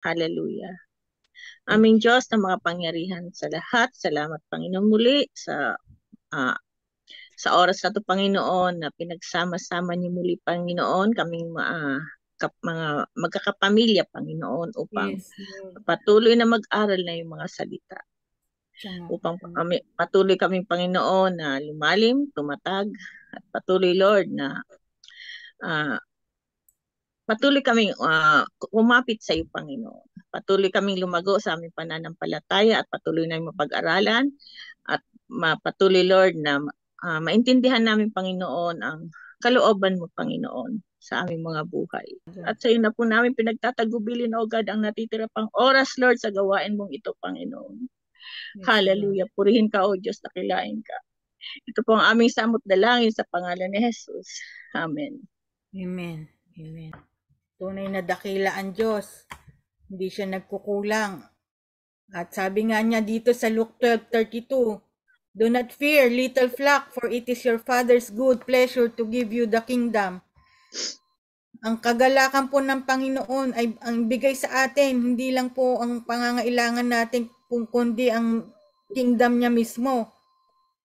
Hallelujah. Aming Diyos na makapangyarihan sa lahat, salamat Panginoon muli ah, sa oras na to Panginoon na pinagsama-sama niyo muli Panginoon kaming mga magkakapamilya Panginoon upang Yes, Lord. patuloy na mag-aral na yung mga salita. Upang patuloy kaming Panginoon na lumalim, tumatag at patuloy Lord na patuloy kaming umapit sa iyo, Panginoon. Patuloy kaming lumago sa aming pananampalataya at patuloy na mapag-aralan at patuloy, Lord, na maintindihan namin, Panginoon, ang kalooban mo, Panginoon, sa aming mga buhay. At sa iyo na po namin pinagtatagubilin, O God, ang natitira pang oras, Lord, sa gawain mong ito, Panginoon. Yes, hallelujah. Lord. Purihin ka, O Diyos, nakilain ka. Ito po ang aming samot dalangin sa pangalan ni Jesus. Amen. Amen. Amen. Tunay na dakila ang Diyos. Hindi siya nagkukulang. At sabi nga niya dito sa Luke 12:32, do not fear, little flock, for it is your Father's good pleasure to give you the kingdom. Ang kagalakan po ng Panginoon ay ang bigay sa atin, hindi lang po ang pangangailangan natin, kundi ang kingdom niya mismo.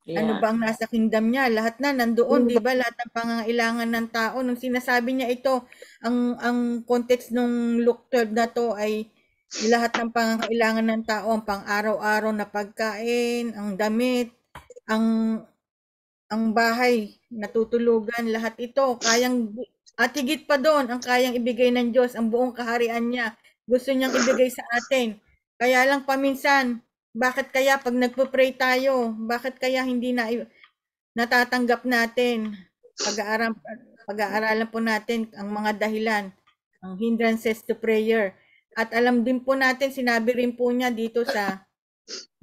Yeah. Ano ba ang nasa kingdom niya? Lahat na nandoon, di ba? Lahat ng pangangailangan ng tao. Nung sinasabi niya ito, ang context ng Luke 12 na to ay lahat ng pangangailangan ng tao, ang pang-araw-araw na pagkain, ang damit, ang bahay, natutulugan, lahat ito, kayang, at higit pa doon, ang kayang ibigay ng Diyos, ang buong kaharian niya, gusto niyang ibigay sa atin. Kaya lang paminsan, bakit kaya pag nagpo-pray tayo, bakit kaya hindi na natatanggap natin? Pag-aaralan po natin ang mga dahilan, ang hindrances to prayer. At alam din po natin, sinabi rin po niya dito sa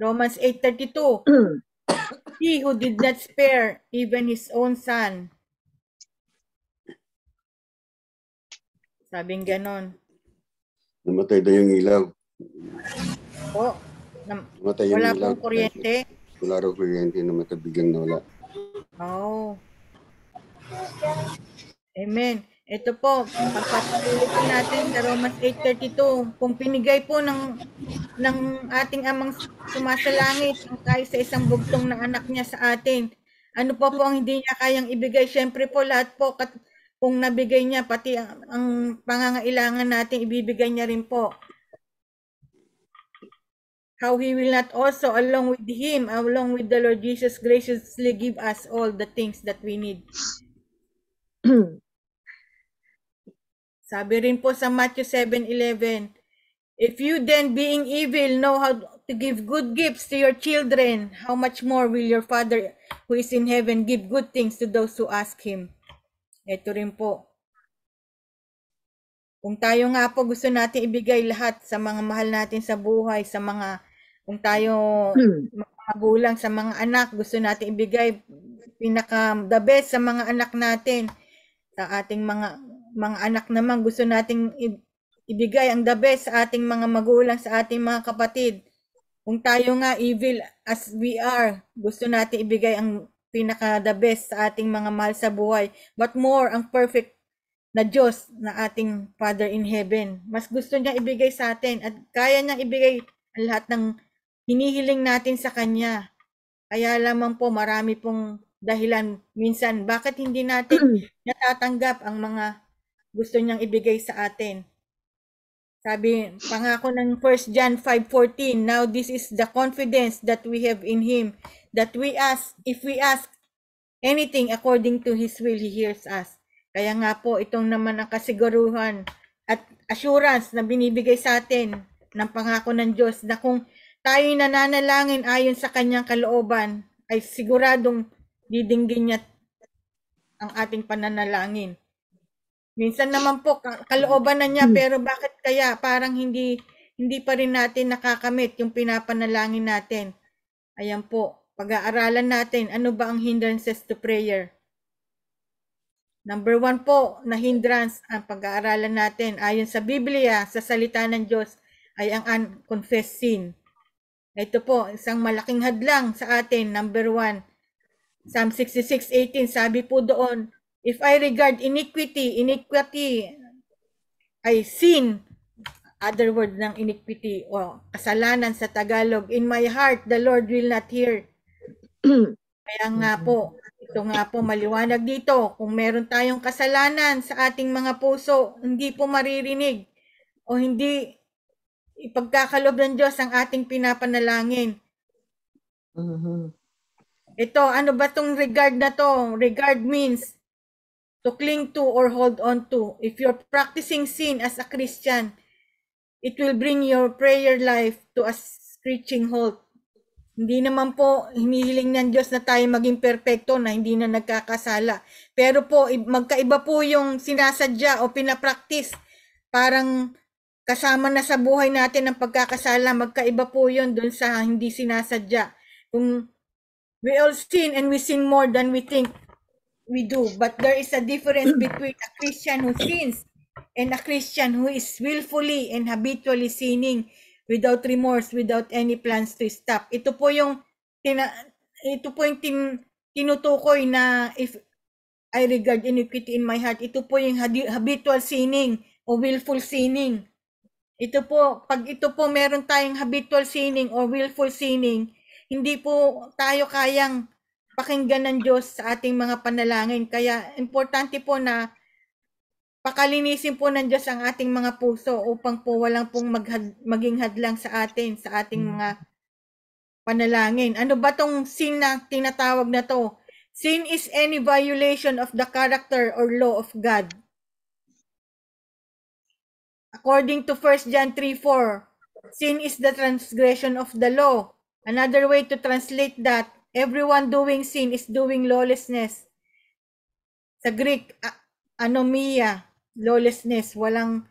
Romans 8:32, he who did not spare even his own son. Sabing ganon. Namatay daw yung ilaw. Po, wala pong kuryente. Wala raw kuryente, namatay biglang nawala. Oh. Amen. Ito po, pagpapatuloy po natin sa Romans 8:32, kung pinigay po ng ating amang sumasalangit ang tayo sa isang bugtong na anak niya sa atin, ano po ang hindi niya kayang ibigay? Siyempre po lahat po, kung nabigay niya, pati ang pangangailangan natin, ibibigay niya rin po. How he will not also, along with him, along with the Lord Jesus, graciously give us all the things that we need. Sabi rin po sa Matthew 7:11, if you then, being evil, know how to give good gifts to your children, how much more will your Father who is in heaven give good things to those who ask Him? Ito rin po. Kung tayo nga po gusto natin ibigay lahat sa mga mahal natin sa buhay, sa mga, kung tayo magulang, sa mga anak, gusto natin ibigay the best sa mga anak natin. Sa ating mga anak naman, gusto nating ibigay ang the best sa ating mga magulang, sa ating mga kapatid. Kung tayo nga evil as we are, gusto natin ibigay ang the best sa ating mga mahal sa buhay. But more, ang perfect na Diyos na ating Father in Heaven. Mas gusto niya ibigay sa atin at kaya niyang ibigay ang lahat ng hinihiling natin sa Kanya. Kaya lamang po marami pong dahilan minsan bakit hindi natin natatanggap ang mga gusto niyang ibigay sa atin. Sabi, pangako ng 1 John 5:14, now this is the confidence that we have in Him, that if we ask anything according to His will, He hears us. Kaya nga po, itong naman ang kasiguruhan at assurance na binibigay sa atin ng pangako ng Diyos na kung tayo nananalangin ayon sa Kanyang kalooban, ay siguradong didinggin niya ang ating pananalangin. Minsan naman po, kalooban na niya, pero bakit kaya parang hindi pa rin natin nakakamit yung pinapanalangin natin? Ayan po, pag-aaralan natin, ano ba ang hindrances to prayer? Number 1 po, na hindrance ang pag-aaralan natin ayon sa Biblia, sa salita ng Diyos, ay ang unconfessed sin. Ito po, isang malaking hadlang sa atin. Number 1, Psalm 66:18, sabi po doon, if I regard iniquity ay sin, Other word ng iniquity o kasalanan sa Tagalog. In my heart, the Lord will not hear. Kaya nga po, ito nga po maliwanag dito. Kung meron tayong kasalanan sa ating mga puso, hindi po maririnig o hindi ipagkakalob ng Diyos ang ating pinapanalangin. Ito, ano ba tong regard na to? Regard means to cling to or hold on to. If you're practicing sin as a Christian, it will bring your prayer life to a screeching halt. Hindi naman po hinihiling ng Diyos na tayo maging perpekto na hindi na nagkakasala. Pero po, magkaiba po yung sinasadya o pinapraktis. Parang kasama na sa buhay natin ang pagkakasala. Magkaiba po yun dun sa hindi sinasadya. Kung we all sin and we sin more than we think we do. But there is a difference between a Christian who sins and a Christian who is willfully and habitually sinning without remorse, without any plans to stop. Ito po yung tinutukoy na if I regard iniquity in my heart. Ito po yung habitual sinning o willful sinning. Ito po, pag ito po meron tayong habitual sinning or willful sinning, hindi po tayo kayang pakinggan ng Diyos sa ating mga panalangin. Kaya importante po na pakalinisin po ng Diyos ang ating mga puso upang po walang pong maging hadlang sa atin, sa ating mga panalangin. Ano ba tong sin na tinatawag na to? Sin is any violation of the character or law of God. According to 1 John 3:4, sin is the transgression of the law. Another way to translate that, everyone doing sin is doing lawlessness. Sa Greek, anomia, lawlessness, walang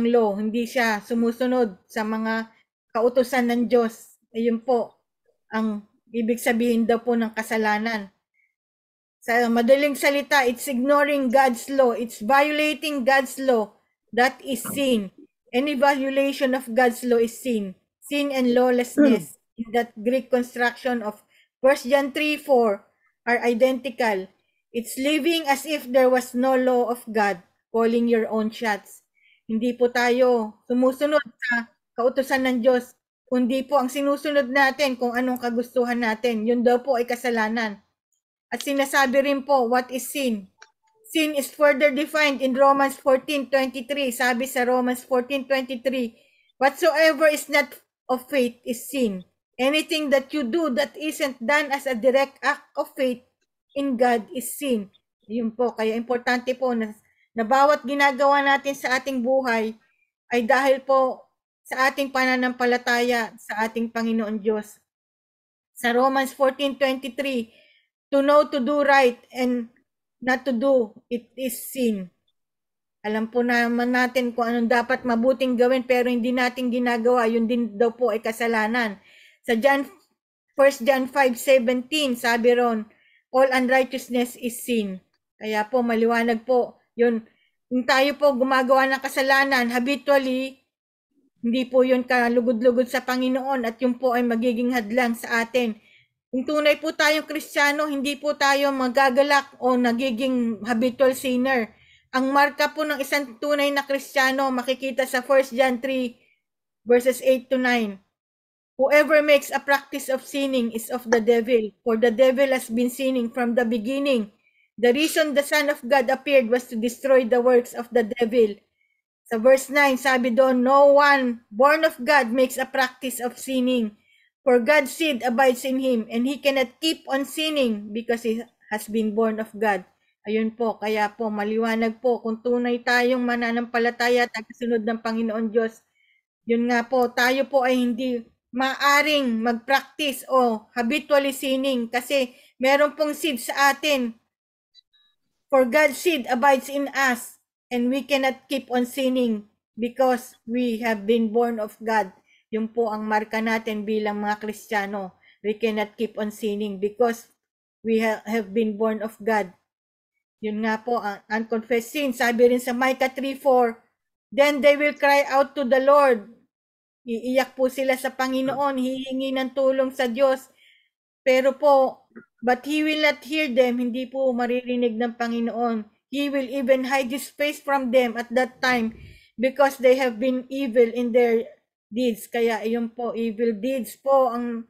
law, hindi siya sumusunod sa mga kautusan ng Diyos. Ayun po ang ibig sabihin daw po ng kasalanan. Sa madaling salita, it's ignoring God's law, it's violating God's law. That is sin. Any violation of God's law is sin. Sin and lawlessness in that Greek construction of 1 John 3:4 are identical. It's living as if there was no law of God, calling your own shots. Hindi po tayo sumusunod sa kautusan ng Diyos, kundi po ang sinusunod natin kung anong kagustuhan natin. Yun daw po ay kasalanan. At sinasabi rin po, what is sin? Sin is further defined in Romans 14:23. Sabi sa Romans 14:23, whatsoever is not of faith is sin. Anything that you do that isn't done as a direct act of faith in God is sin. Yun po, kaya importante po na bawat ginagawa natin sa ating buhay ay dahil po sa ating pananampalataya sa ating Panginoon Diyos. Sa Romans 14:23, to know to do right and not to do, it is sin. Alam po naman natin kung anong dapat mabuting gawin pero hindi natin ginagawa, yun din daw po ay kasalanan. Sa 1 John 5:17, sabi ron, all unrighteousness is sin. Kaya po maliwanag po, yun, kung tayo po gumagawa ng kasalanan, habitually, hindi po yun kalugod-lugod sa Panginoon at yun po ay magiging hadlang sa atin. Kung tunay po tayong Kristiyano, hindi po tayo magagalak o nagiging habitual sinner. Ang marka po ng isang tunay na Kristiyano makikita sa 1 John 3 verses 8 to 9. Whoever makes a practice of sinning is of the devil, for the devil has been sinning from the beginning. The reason the Son of God appeared was to destroy the works of the devil. Sa verse 9, sabi doon, no one born of God makes a practice of sinning. For God's seed abides in him, and he cannot keep on sinning because he has been born of God. Ayun po, kaya po maliwanag po kung tunay tayong mananampalataya at kasunod ng Panginoon Diyos. Yun nga po, tayo po ay hindi maaring mag-practice o habitually sinning kasi meron pong seed sa atin. For God's seed abides in us, and we cannot keep on sinning because we have been born of God. Yun po ang marka natin bilang mga Kristiyano. We cannot keep on sinning because we have been born of God. Yun nga po, ang unconfessed sin. Sabi rin sa Micah 3:4, then they will cry out to the Lord. Iiyak po sila sa Panginoon, hihingi ng tulong sa Diyos. Pero po, but He will not hear them. Hindi po maririnig ng Panginoon. He will even hide His face from them at that time because they have been evil in their deeds. Kaya iyon po, evil deeds po ang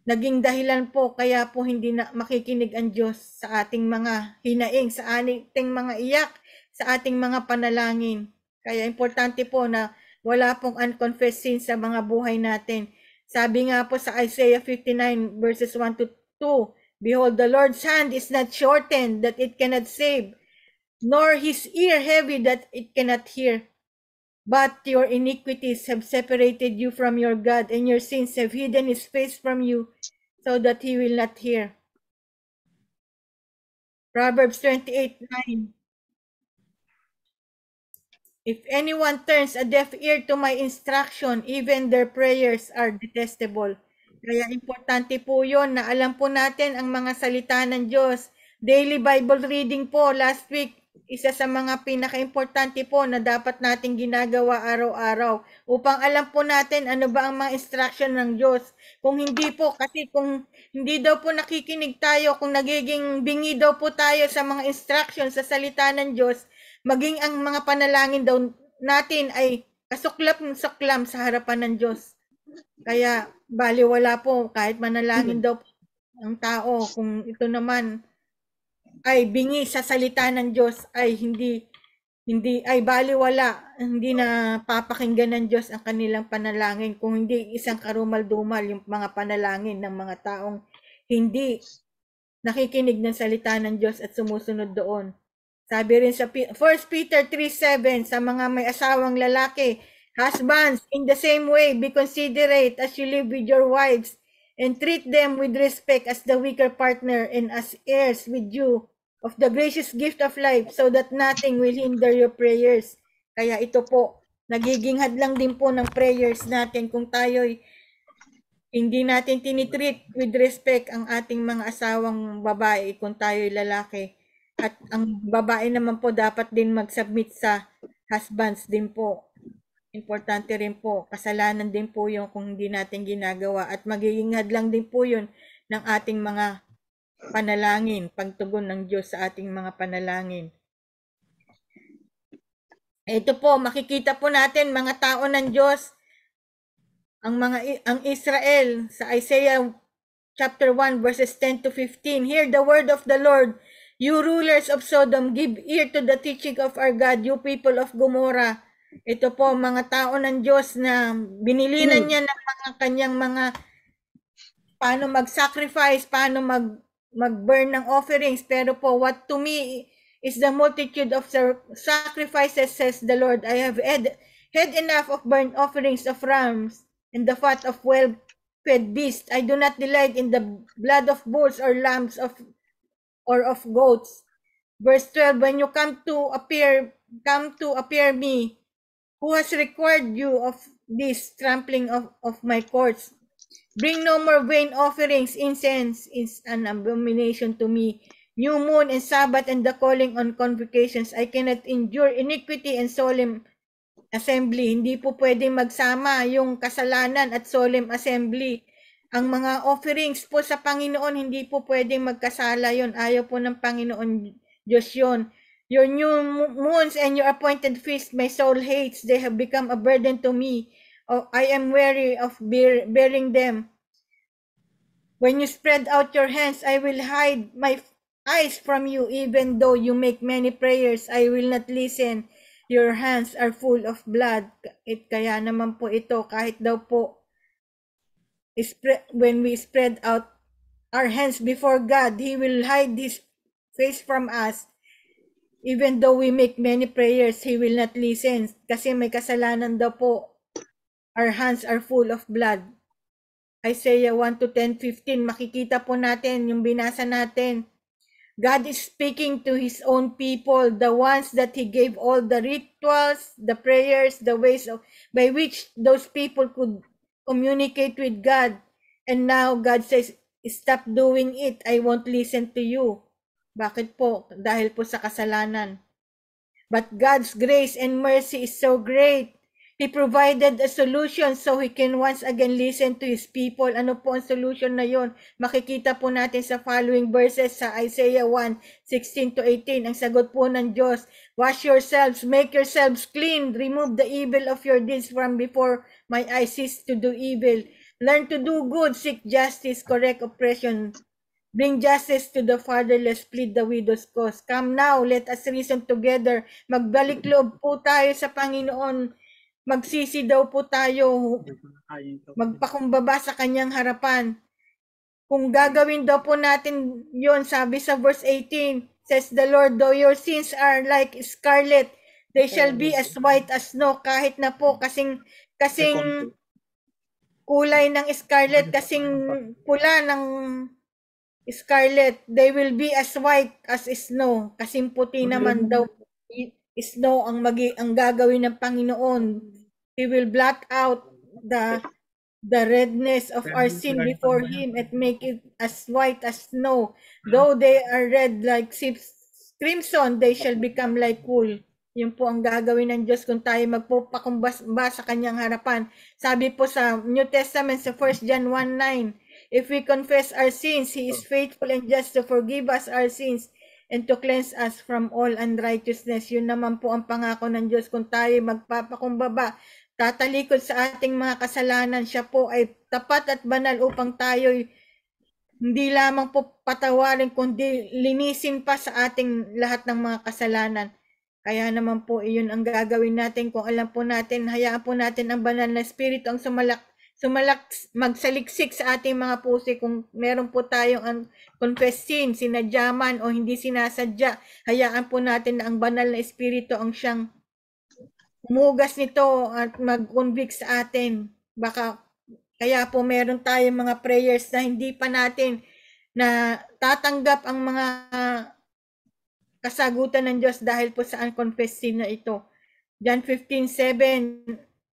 naging dahilan po kaya po hindi na makikinig ang Diyos sa ating mga hinaing, sa ating mga iyak, sa ating mga panalangin. Kaya importante po na wala pong unconfessed sins sa mga buhay natin. Sabi nga po sa Isaiah 59 verses 1 to 2, Behold, the Lord's hand is not shortened that it cannot save, nor his ear heavy that it cannot hear. But your iniquities have separated you from your God, and your sins have hidden his face from you, so that he will not hear. Proverbs 28:9. If anyone turns a deaf ear to my instruction, even their prayers are detestable. Kaya importante po yun na alam po natin ang mga salita ng Diyos. Daily Bible reading po last week, isa sa mga pinaka-importante po na dapat nating ginagawa araw-araw upang alam po natin ano ba ang mga instruction ng Diyos. Kung hindi po, kasi kung hindi daw po nakikinig tayo, kung nagiging bingi daw po tayo sa mga instruction sa salita ng Diyos, maging ang mga panalangin daw natin ay kasuklap-suklam sa harapan ng Diyos. Kaya baliwala po kahit manalangin daw ang tao, kung ito naman ay bingi sa salita ng Diyos ay hindi ay baliwala, hindi na papakinggan ng Diyos ang kanilang panalangin, kung hindi isang karumal-dumal yung mga panalangin ng mga taong hindi nakikinig ng salita ng Diyos at sumusunod doon. Sabi rin sa 1 Peter 3:7, sa mga may asawang lalaki, husbands, in the same way, be considerate as you live with your wives, and treat them with respect as the weaker partner and as heirs with you of the gracious gift of life, so that nothing will hinder your prayers. Kaya ito po, nagiging hadlang din po ng prayers natin kung tayo'y hindi natin tinitreat with respect ang ating mga asawang babae kung tayo'y lalaki. At ang babae naman po dapat din mag-submit sa husbands din po. Importante rin po, kasalanan din po yung kung hindi natin ginagawa, at magiging hadlang din po yun ng ating mga panalangin, pagtugon ng Diyos sa ating mga panalangin. Ito po, makikita po natin mga tao ng Diyos, ang Israel sa Isaiah chapter 1 verses 10 to 15. Hear the word of the Lord, you rulers of Sodom, give ear to the teaching of our God, you people of Gomorrah. Ito po, mga tao ng Diyos na binilinan niya ng mga kanyang mga paano mag-sacrifice, paano mag-burn ng offerings. Pero po, what to me is the multitude of sacrifices, says the Lord. I have had enough of burnt offerings of rams and the fat of well-fed beasts. I do not delight in the blood of bulls or lambs or of goats. Verse 12, when you come to appear me, who has required you of this trampling of my courts? Bring no more vain offerings. Incense is an abomination to me. New moon and Sabbath and the calling on convocations. I cannot endure iniquity and solemn assembly. Hindi po pwedeng magsama yung kasalanan at solemn assembly. Ang mga offerings po sa Panginoon, hindi po pwedeng magkasala yon. Ayaw po ng Panginoon Diyos yon. Your new moons and your appointed feasts, my soul hates. They have become a burden to me. Oh, I am weary of bearing them. When you spread out your hands, I will hide my eyes from you. Even though you make many prayers, I will not listen. Your hands are full of blood. Kaya naman po ito, kahit daw po, when we spread out our hands before God, He will hide His face from us. Even though we make many prayers, He will not listen. Kasi may kasalanan daw po. Our hands are full of blood. Isaiah 1 to 10:15, makikita po natin yung binasa natin. God is speaking to His own people, the ones that He gave all the rituals, the prayers, the ways by which those people could communicate with God. And now God says, stop doing it. I won't listen to you. Bakit po? Dahil po sa kasalanan. But God's grace and mercy is so great. He provided a solution so He can once again listen to His people. Ano po ang solution na yon? Makikita po natin sa following verses sa Isaiah 1:16-18. Ang sagot po ng Diyos, wash yourselves, make yourselves clean, remove the evil of your deeds from before my eyes, cease to do evil. Learn to do good, seek justice, correct oppression, bring justice to the fatherless, plead the widow's cause. Come now, let us reason together. Magbalik loob po tayo sa Panginoon. Magsisi daw po tayo, magpakumbaba sa kanyang harapan. Kung gagawin daw po natin yon, sabi sa verse 18, says the Lord, though your sins are like scarlet, they shall be as white as snow. Kahit na po kasing kulay ng scarlet, kasing pula ng scarlet, they will be as white as snow. Kasing puti naman daw snow ang gagawin ng Panginoon. He will blot out the redness of our sin before Him and make it as white as snow. Though they are red like crimson, they shall become like wool. Yun po ang gagawin ng Diyos kung tayo magpupakumbaba sa kanyang harapan. Sabi po sa New Testament sa 1 John 1:9, if we confess our sins, He is faithful and just to forgive us our sins and to cleanse us from all unrighteousness. Yun naman po ang pangako ng Diyos kung tayo magpapakumbaba, tatalikod sa ating mga kasalanan. Siya po ay tapat at banal upang tayo hindi lamang po patawarin kundi linisin pa sa ating lahat ng mga kasalanan. Kaya naman po iyon ang gagawin natin. Kung alam po natin, hayaan po natin ang banal na Espiritu ang magsaliksik sa ating mga puso. Kung meron po tayong confessin, sinadyaman o hindi sinasadya, hayaan po natin na ang banal na Espiritu ang siyang umugas nito at mag-convict sa atin. Kaya po meron tayong mga prayers na hindi pa natin na tatanggap ang mga kasagutan ng Diyos dahil po sa unconfessed sin na ito. John 15:7,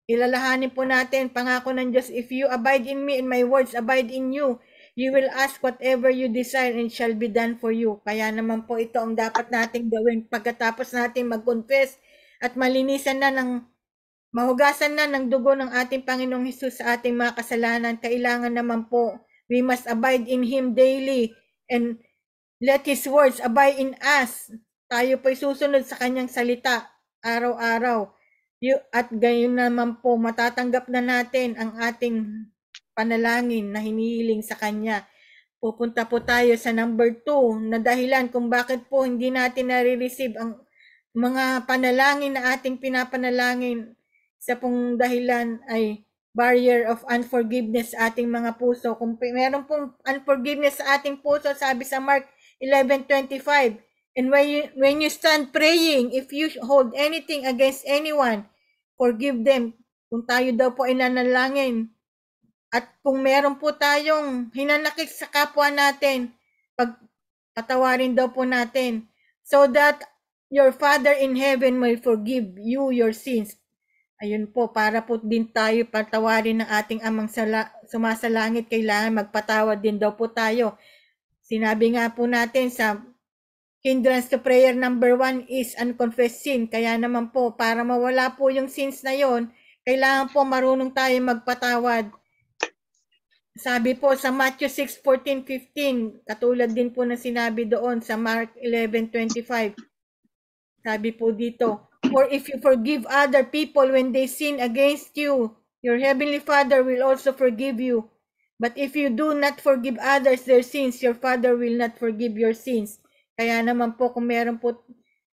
ilalahanin po natin, pangako ng Diyos, if you abide in me and my words abide in you, you will ask whatever you desire and it shall be done for you. Kaya naman po ito ang dapat nating gawin pagkatapos natin mag-confess at malinisan na mahugasan na ng dugo ng ating Panginoong Hesus sa ating mga kasalanan. Kailangan naman po, we must abide in Him daily and let His words abide in us. Tayo po'y susunod sa kanyang salita araw-araw. At gayon naman po, matatanggap na natin ang ating panalangin na hinihiling sa kanya. Pupunta po tayo sa number 2 na dahilan kung bakit po hindi natin nare-receive ang mga panalangin na ating pinapanalangin. Sa pong dahilan ay barrier of unforgiveness sa ating mga puso. Kung meron pong unforgiveness sa ating puso, sabi sa Mark 11:25, and when you stand praying, if you hold anything against anyone, forgive them. Kung tayo daw po ay nanalangin at kung meron po tayong hinanakit sa kapwa natin, patawarin daw po natin so that your Father in heaven may forgive you your sins. Ayun po, para po din tayo patawarin ng ating amang sumasalangit, kailangan magpatawad din daw po tayo. Sinabi nga po natin sa hindrance to prayer number 1 is unconfessed sin. Kaya naman po, para mawala po yung sins na yon, kailangan po marunong tayo magpatawad. Sabi po sa Matthew 6:14-15, katulad din po na sinabi doon sa Mark 11:25. Sabi po dito, for if you forgive other people when they sin against you, your heavenly Father will also forgive you. But if you do not forgive others their sins, your Father will not forgive your sins. Kaya naman po kung meron po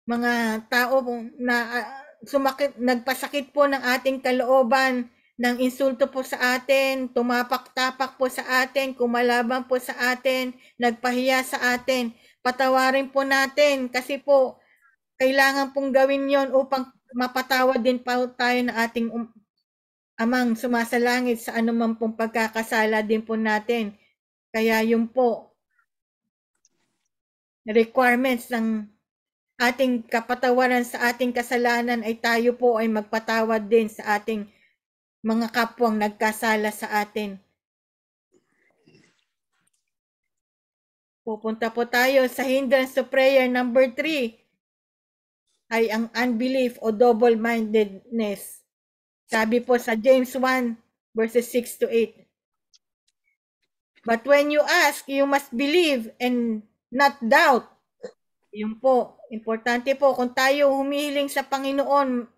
mga tao na nagpasakit po ng ating kalooban, ng insulto po sa atin, tumapak-tapak po sa atin, kumalabang po sa atin, nagpahiya sa atin, patawarin po natin kasi po kailangan pong gawin yon upang mapatawad din pa tayo na ating amang sumasalangit sa anumang pong pagkakasala din po natin. Kaya yun po, requirements ng ating kapatawaran sa ating kasalanan ay tayo po ay magpatawad din sa ating mga kapwang nagkasala sa atin. Pupunta po tayo sa hindrance to prayer number 3 ay ang unbelief o double-mindedness. Sabi po sa James 1 verses 6 to 8. But when you ask, you must believe and not doubt. Yun po, importante po kung tayo humihiling sa Panginoon,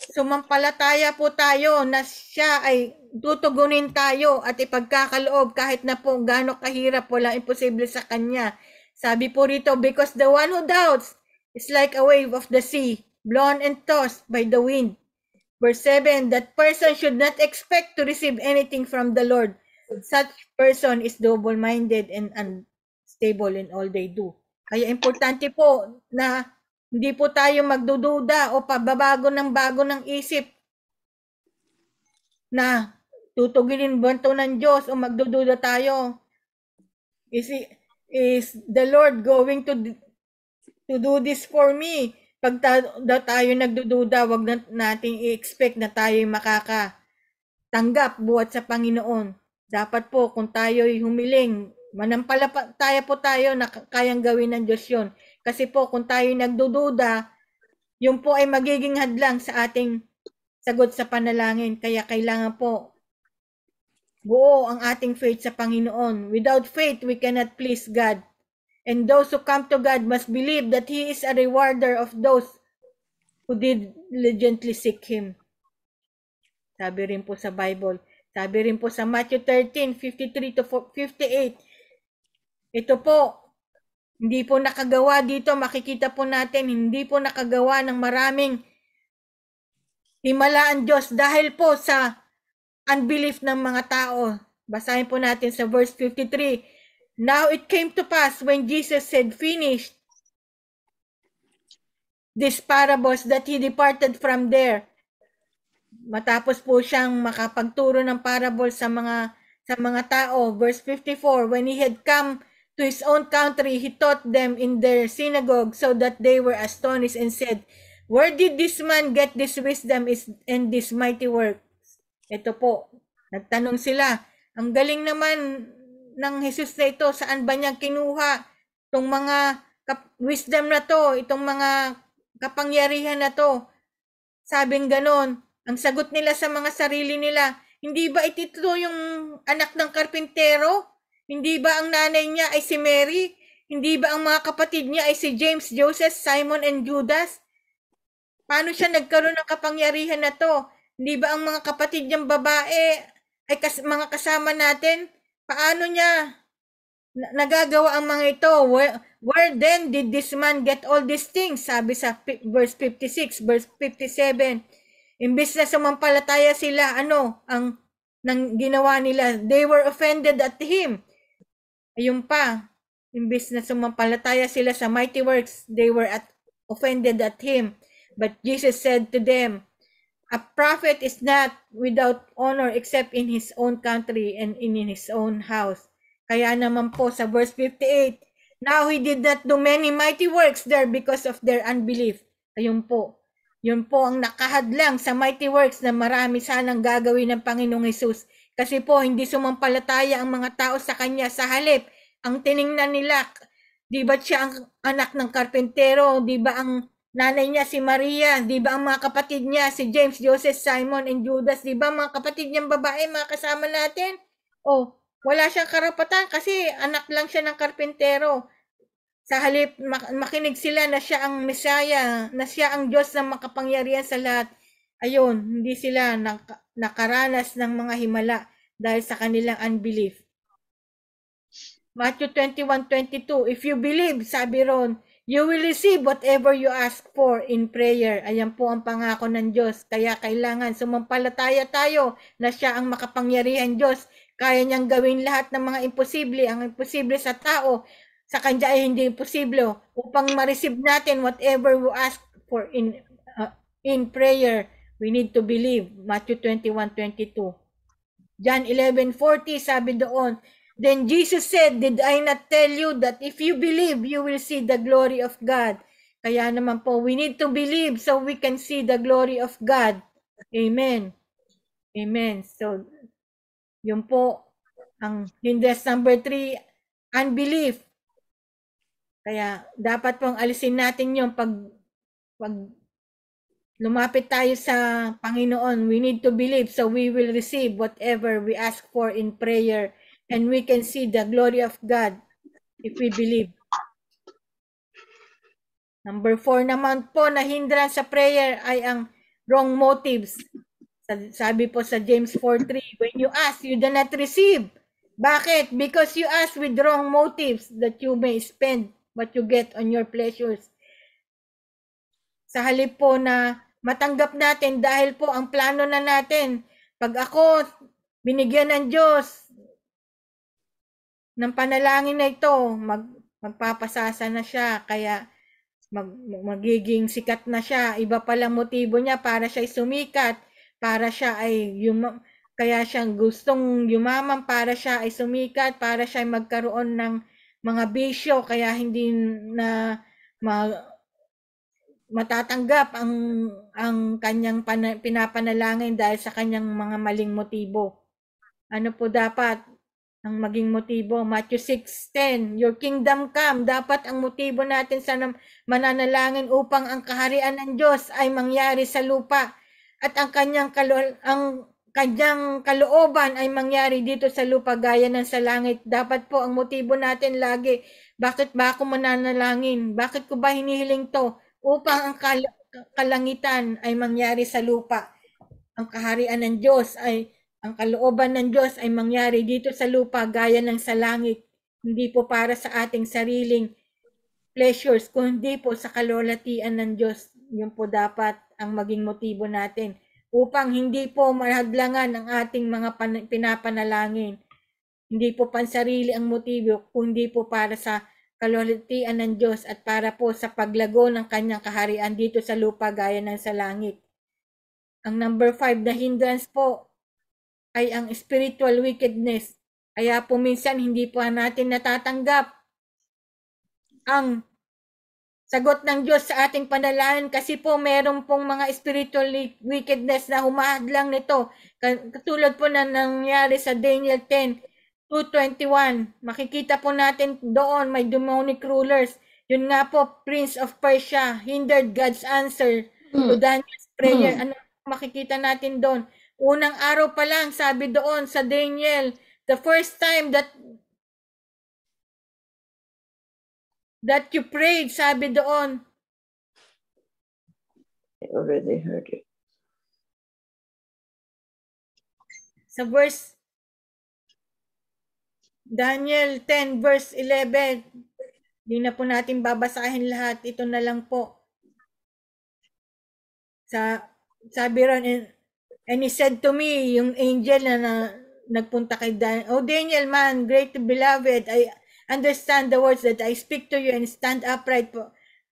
sumampalataya po tayo na siya ay tutugunin tayo at ipagkakaloob kahit na po gaano kahirap, walang imposible sa Kanya. Sabi po rito, because the one who doubts is like a wave of the sea, blown and tossed by the wind. Verse 7, that person should not expect to receive anything from the Lord. Such person is double-minded and unstable in all they do. Kaya importante po na hindi po tayo magdududa o pababago ng isip na tutugilin ba ito ng Diyos o magdududa tayo. Is the Lord going to do this for me? Pag tayo nagdududa, wag nating i-expect na tayo makakatanggap buhat sa Panginoon. Dapat po kung tayo'y humiling, manampalataya po tayo na kayang gawin ng Diyos yun. Kasi po kung tayo'y nagdududa, yun po ay magiging hadlang sa ating sagot sa panalangin. Kaya kailangan po buo ang ating faith sa Panginoon. Without faith, we cannot please God. And those who come to God must believe that He is a rewarder of those who diligently seek Him. Sabi rin po sa Bible. Sabi rin po sa Matthew 13:53 to 58. Ito po, hindi po nakagawa dito. Makikita po natin, hindi po nakagawa ng maraming himala ang Diyos dahil po sa unbelief ng mga tao. Basahin po natin sa verse 53. Now it came to pass when Jesus said, finished these parables, that He departed from there. Matapos po siyang makapagturo ng parable sa mga tao. Verse 54, when He had come to His own country, He taught them in their synagogue, so that they were astonished and said, where did this man get this wisdom and this mighty works? Ito po, nagtanong sila, ang galing naman ng Jesus na ito, saan ba niya kinuha itong mga wisdom na to, itong mga kapangyarihan na to? Sabing ganon, ang sagot nila sa mga sarili nila, hindi ba ito yung anak ng karpintero? Hindi ba ang nanay niya ay si Mary? Hindi ba ang mga kapatid niya ay si James, Joseph, Simon, and Judas? Paano siya nagkaroon ng kapangyarihan na to? Hindi ba ang mga kapatid niyang babae ay mga kasama natin? Paano niya nagagawa ang mga ito? Where then did this man get all these things? Sabi sa verse 56, verse 57. Imbes na sumampalataya sila, ano ang nang ginawa nila? They were offended at Him. Ayun pa, imbes na sumampalataya sila sa mighty works, they were offended at Him. But Jesus said to them, a prophet is not without honor except in his own country and in his own house. Kaya naman po sa verse 58, now He did not do many mighty works there because of their unbelief. Ayun po. Yun po ang nakahadlang sa mighty works na marami sanang gagawin ng Panginoong Hesus. Kasi po hindi sumampalataya ang mga tao sa Kanya. Sa halip, ang tiningnan nila, di ba siya ang anak ng karpentero? Di ba ang nanay niya si Maria? Di ba ang mga kapatid niya si James, Joseph, Simon, and Judas? Di ba mga kapatid niyang babae, mga kasama natin? Oh, wala siyang karapatan kasi anak lang siya ng karpentero. Sa halip, makinig sila na siya ang Mesaya, na siya ang Diyos na makapangyarihan sa lahat. Ayun, hindi sila nakaranas ng mga himala dahil sa kanilang unbelief. Matthew 21:22, if you believe, sabi ron, you will receive whatever you ask for in prayer. Ayan po ang pangako ng Diyos. Kaya kailangan sumampalataya tayo na siya ang makapangyarihan Diyos. Kaya niyang gawin lahat ng mga imposible. Ang imposible sa tao, sa Kanya ay hindi imposible. Upang ma-receive natin whatever we ask for in prayer, we need to believe. Matthew 21:22. John 11:40, sabi doon, then Jesus said, did I not tell you that if you believe, you will see the glory of God? Kaya naman po, we need to believe so we can see the glory of God. Amen. Amen. So, yun po, ang hindrance number 3, unbelief. Kaya, dapat pong alisin natin yung pag lumapit tayo sa Panginoon. We need to believe so we will receive whatever we ask for in prayer and we can see the glory of God if we believe. Number 4 naman po na hindrance sa prayer ay ang wrong motives. Sabi po sa James 4:3, when you ask, you do not receive. Bakit? Because you ask with wrong motives that you may spend what you get on your pleasures. Sa halip po na matanggap natin dahil po ang plano na natin, pag ako binigyan ng Diyos ng panalangin na ito, magpapasasa na siya, kaya magiging sikat na siya. Iba palang motibo niya para siya ay sumikat, para siya ay kaya siyang gustong yumaman, para siya ay sumikat, para siya ay magkaroon ng mga bisyo, kaya hindi na matatanggap ang kanyang pinapanalangin dahil sa kanyang mga maling motibo. Ano po dapat ang maging motibo? Matthew 6:10, your kingdom come. Dapat ang motibo natin sa mananalangin upang ang kaharian ng Diyos ay mangyari sa lupa at ang kanyang kalooban ay mangyari dito sa lupa gaya ng sa langit. Dapat po ang motibo natin lagi, bakit ba ako mananalangin? Bakit ko ba hinihiling to? Upang ang kalangitan ay mangyari sa lupa. Ang kaharian ng Diyos ay ang kalooban ng Diyos ay mangyari dito sa lupa gaya ng sa langit. Hindi po para sa ating sariling pleasures, kundi po sa kalwalhatian ng Diyos. Yun po dapat ang maging motibo natin upang hindi po mahadlangan ang ating mga pinapanalangin. Hindi po pansarili ang motibo, kundi po para sa kalwalhatian ng Diyos at para po sa paglago ng kanyang kaharian dito sa lupa gaya ng sa langit. Ang number 5 na hindrance po ay ang spiritual wickedness. Kaya po minsan hindi po natin natatanggap ang sagot ng Diyos sa ating panalangin kasi po meron pong mga spiritual wickedness na humahadlang nito. Katulad po na nangyari sa Daniel 10:2-21. Makikita po natin doon may demonic rulers. Yun nga po, Prince of Persia hindered God's answer to Daniel's prayer. Ano makikita natin doon? Unang araw pa lang, sabi doon sa Daniel, the first time that you prayed, sabi doon. I already heard it. Sa verse Daniel 10 verse 11, hindi na po natin babasahin lahat. Ito na lang po. Sabi ron, and he said to me, yung angel na nagpunta kay Daniel, oh Daniel man, great beloved, I understand the words that I speak to you and stand upright,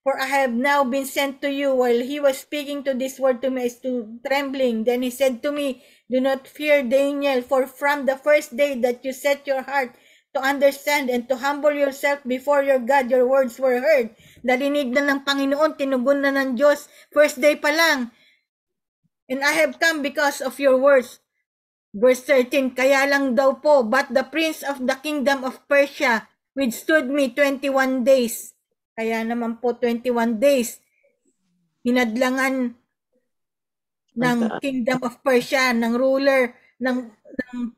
for I have now been sent to you. While he was speaking to this word to me, I stood trembling. Then he said to me, do not fear, Daniel, for from the first day that you set your heart to understand and to humble yourself before your God, your words were heard. Narinig na ng Panginoon, tinugon na ng Diyos, first day pa lang. And I have come because of your words. Verse 13, kaya lang daw po, but the prince of the kingdom of Persia withstood me 21 days. Kaya naman po 21 days, hinadlangan ng kingdom of Persia, ng ruler, ng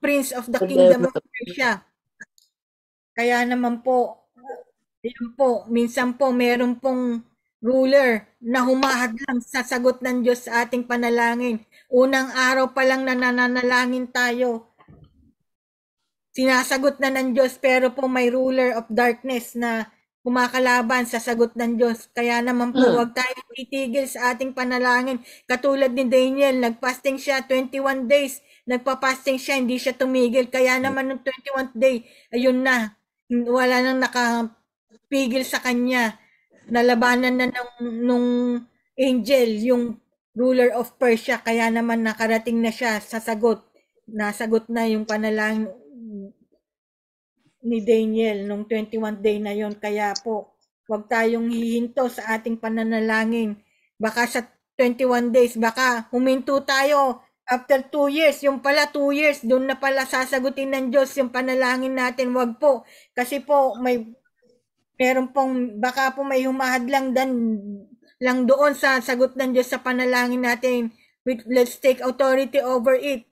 prince of the kingdom of Persia. Kaya naman po, yun po, minsan po meron pong ruler na humahadlang sa sagot ng Diyos sa ating panalangin. Unang araw pa lang na nananalangin tayo, sinasagot na ng Diyos, pero po may ruler of darkness na kumakalaban sa sagot ng Diyos. Kaya naman po, huwag tayong titigil sa ating panalangin. Katulad ni Daniel, nagpasting siya 21 days, nagpapasting siya, hindi siya tumigil. Kaya naman ng 21st day, ayun na, wala nang nakapigil sa kanya. Nalabanan na nung angel, yung ruler of Persia, kaya naman nakarating na siya sa sagot. Nasagot na yung panalangin ni Daniel nung 21st day na yon. Kaya po, huwag tayong hihinto sa ating pananalangin. Baka sa 21 days, baka huminto tayo after 2 years. Yung pala 2 years, doon na pala sasagutin ng Diyos yung panalangin natin. Huwag po. Kasi po, meron pong, baka po may humahadlang lang doon sa sagot ng Diyos sa panalangin natin. Let's take authority over it.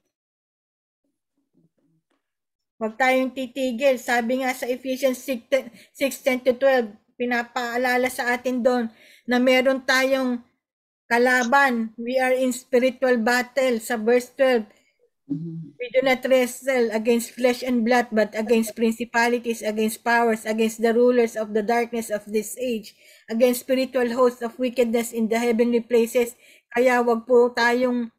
Huwag tayong titigil. Sabi nga sa Ephesians 6:10-12, pinapaalala sa atin doon na meron tayong kalaban. We are in spiritual battle. Sa verse 12, we do not wrestle against flesh and blood, but against principalities, against powers, against the rulers of the darkness of this age, against spiritual hosts of wickedness in the heavenly places. Kaya wag po tayong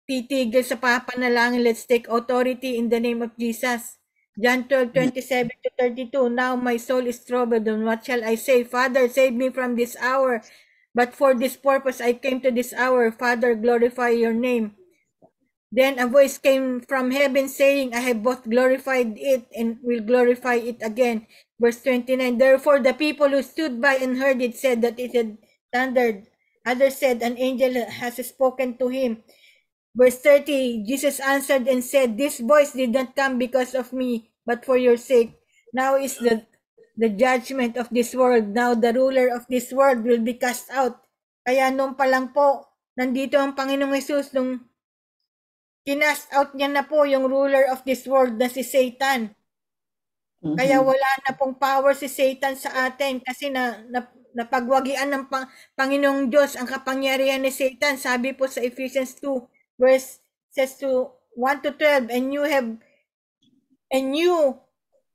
titigil sa papanalangin. Let's take authority in the name of Jesus. John 12:27-32. Now my soul is troubled, and what shall I say? Father, save me from this hour. But for this purpose I came to this hour. Father, glorify your name. Then a voice came from heaven saying, I have both glorified it and will glorify it again. Verse 29, therefore the people who stood by and heard it said that it had thundered. Others said, an angel has spoken to him. Verse 30, Jesus answered and said, this voice did not come because of me, but for your sake. Now is the judgment of this world. Now the ruler of this world will be cast out. Kaya nung pa lang po, nandito ang Panginoong Hesus nung kinast out niya na po yung ruler of this world na si Satan. Kaya wala na pong power si Satan sa atin kasi napagwagian ng Panginoong Diyos ang kapangyarihan ni Satan. Sabi po sa Ephesians 2 verse says to 1-12, and you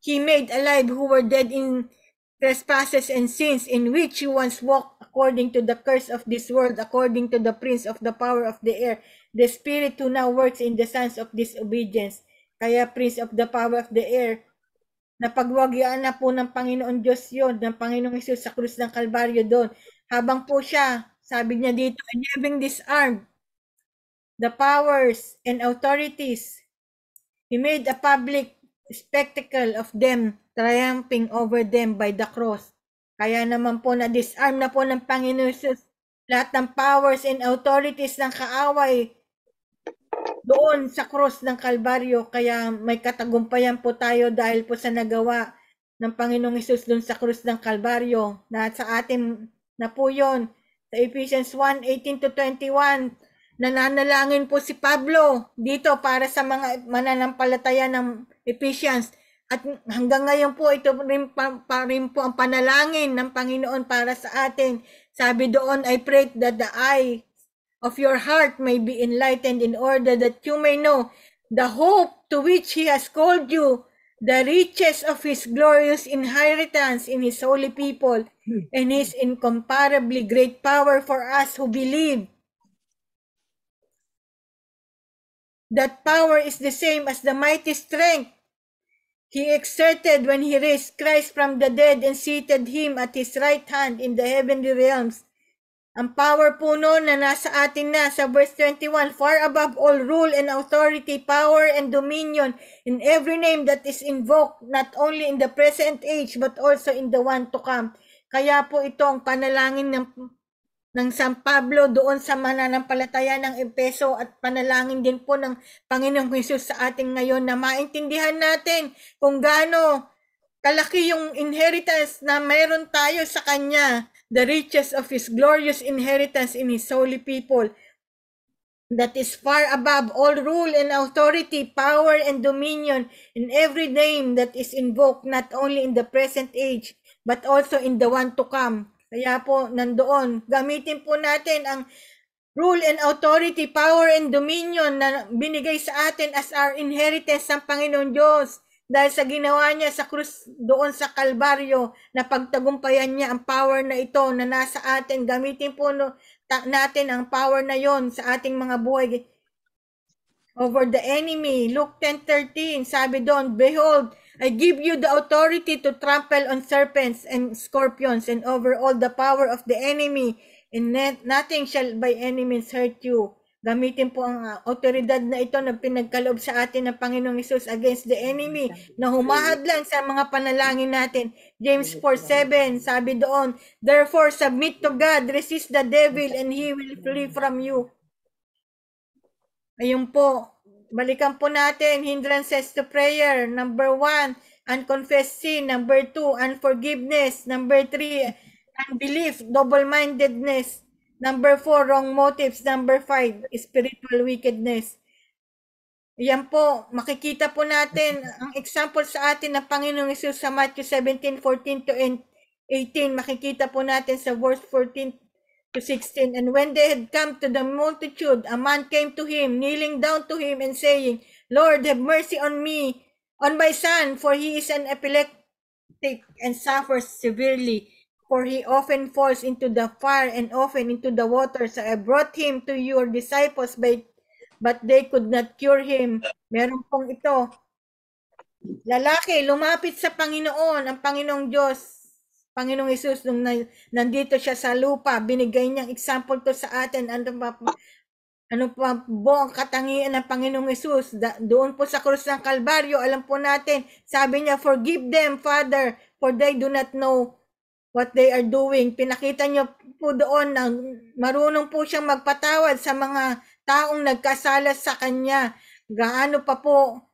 he made alive who were dead in trespasses and sins, in which you once walked according to the curse of this world, according to the prince of the power of the air, the spirit who now works in the sons of disobedience. Kaya prince of the power of the air, napagwagian na po ng Panginoon Diyos yun, ng Panginoong Hesus sa krus ng Kalbaryo doon. Habang po siya, sabi niya dito, and having disarmed the powers and authorities, he made a public spectacle of them, triumphing over them by the cross. Kaya naman po na-disarm na po ng Panginoon Hesus lahat ng powers and authorities ng kaaway doon sa cross ng Kalbaryo. Kaya may katagumpayan po tayo dahil po sa nagawa ng Panginoong Hesus doon sa cross ng Kalbaryo. Na sa atin na po yun. Sa Ephesians 1:18-21, nananalangin po si Pablo dito para sa mga mananampalataya ng Ephesians. At hanggang ngayon po, ito rin po ang panalangin ng Panginoon para sa atin. Sabi doon, I pray that the eye of your heart may be enlightened in order that you may know the hope to which He has called you, the riches of His glorious inheritance in His holy people, and His incomparably great power for us who believe. That power is the same as the mighty strength He exerted when He raised Christ from the dead and seated Him at His right hand in the heavenly realms. Ang power po noon na nasa atin na sa verse 21, far above all rule and authority, power and dominion in every name that is invoked, not only in the present age but also in the one to come. Kaya po ito ang panalangin ng San Pablo doon sa mananampalataya ng Efeso at panalangin din po ng Panginoong Hesus sa atin ngayon na maintindihan natin kung gaano kalaki yung inheritance na mayroon tayo sa Kanya, the riches of His glorious inheritance in His holy people that is far above all rule and authority, power and dominion in every name that is invoked not only in the present age but also in the one to come. Kaya po, nandoon, gamitin po natin ang rule and authority, power and dominion na binigay sa atin as our inheritance ng Panginoon Diyos. Dahil sa ginawa niya sa krus doon sa Kalbaryo, na pagtagumpayan niya ang power na ito na nasa atin. Gamitin po natin ang power na yon sa ating mga buhay. Over the enemy, Luke 10:13, sabi doon, behold, I give you the authority to trample on serpents and scorpions and over all the power of the enemy, and nothing shall by any means hurt you. Gamitin po ang autoridad na ito na pinagkaloob sa atin ng Panginoong Hesus against the enemy na humahadlang sa mga panalangin natin. James 4:7, sabi doon, therefore submit to God, resist the devil, and he will flee from you. Ayun po. Balikan po natin, hindrances to prayer. Number 1, unconfessed sin. Number 2, unforgiveness. Number 3, unbelief, double-mindedness. Number 4, wrong motives. Number 5, spiritual wickedness. Yan po, makikita po natin ang example sa atin ng Panginoong Hesus sa Matthew 17:14 to 18. Makikita po natin sa verse 14 to 16. And when they had come to the multitude, a man came to him, kneeling down to him and saying, Lord, have mercy on me, on my son, for he is an epileptic and suffers severely. For he often falls into the fire and often into the water. So I brought him to your disciples, but they could not cure him. Meron pong ito. Lalaki, lumapit sa Panginoon, ang Panginoong Diyos, Panginoong Hesus, nung nandito siya sa lupa, binigay niyang example to sa atin. Ano pa po ang katangian ng Panginoong Hesus? Doon po sa krus ng Kalbaryo, alam po natin, sabi niya, forgive them, Father, for they do not know what they are doing. Pinakita niyo po doon na marunong po siyang magpatawad sa mga taong nagkasala sa kanya. Gaano pa po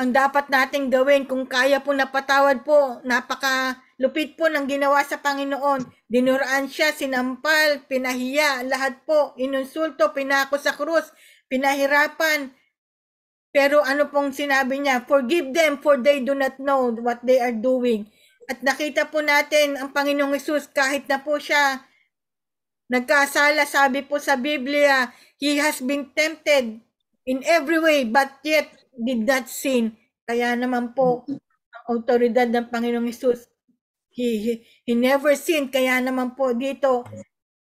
ang dapat nating gawin kung kaya po napatawad po. Napakalupit po ng ginawa sa Panginoon. Dinuraan siya, sinampal, pinahiya, lahat po, inunsulto, pinako sa krus, pinahirapan. Pero ano pong sinabi niya? Forgive them for they do not know what they are doing. At nakita po natin ang Panginoong Hesus kahit na po siya nagkasala, sabi po sa Biblia, he has been tempted in every way but yet did not sin. Kaya naman po ang autoridad ng Panginoong Hesus, he never sinned. Kaya naman po dito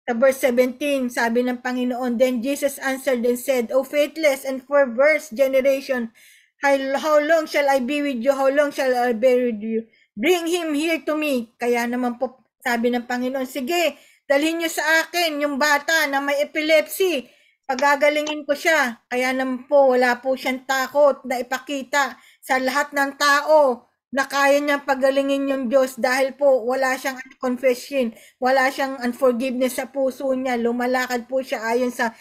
sa verse 17, sabi ng Panginoon, then Jesus answered and said, O faithless and perverse generation, how long shall I be with you? How long shall I bear with you? Bring him here to me. Kaya naman po sabi ng Panginoon, sige, dalhin niyo sa akin yung bata na may epilepsy. Pagagalingin ko siya. Kaya naman po wala po siyang takot na ipakita sa lahat ng tao na kaya niyang pagalingin yung Diyos dahil po wala siyang confession, wala siyang unforgiveness sa puso niya. Lumalakad po siya ayon sa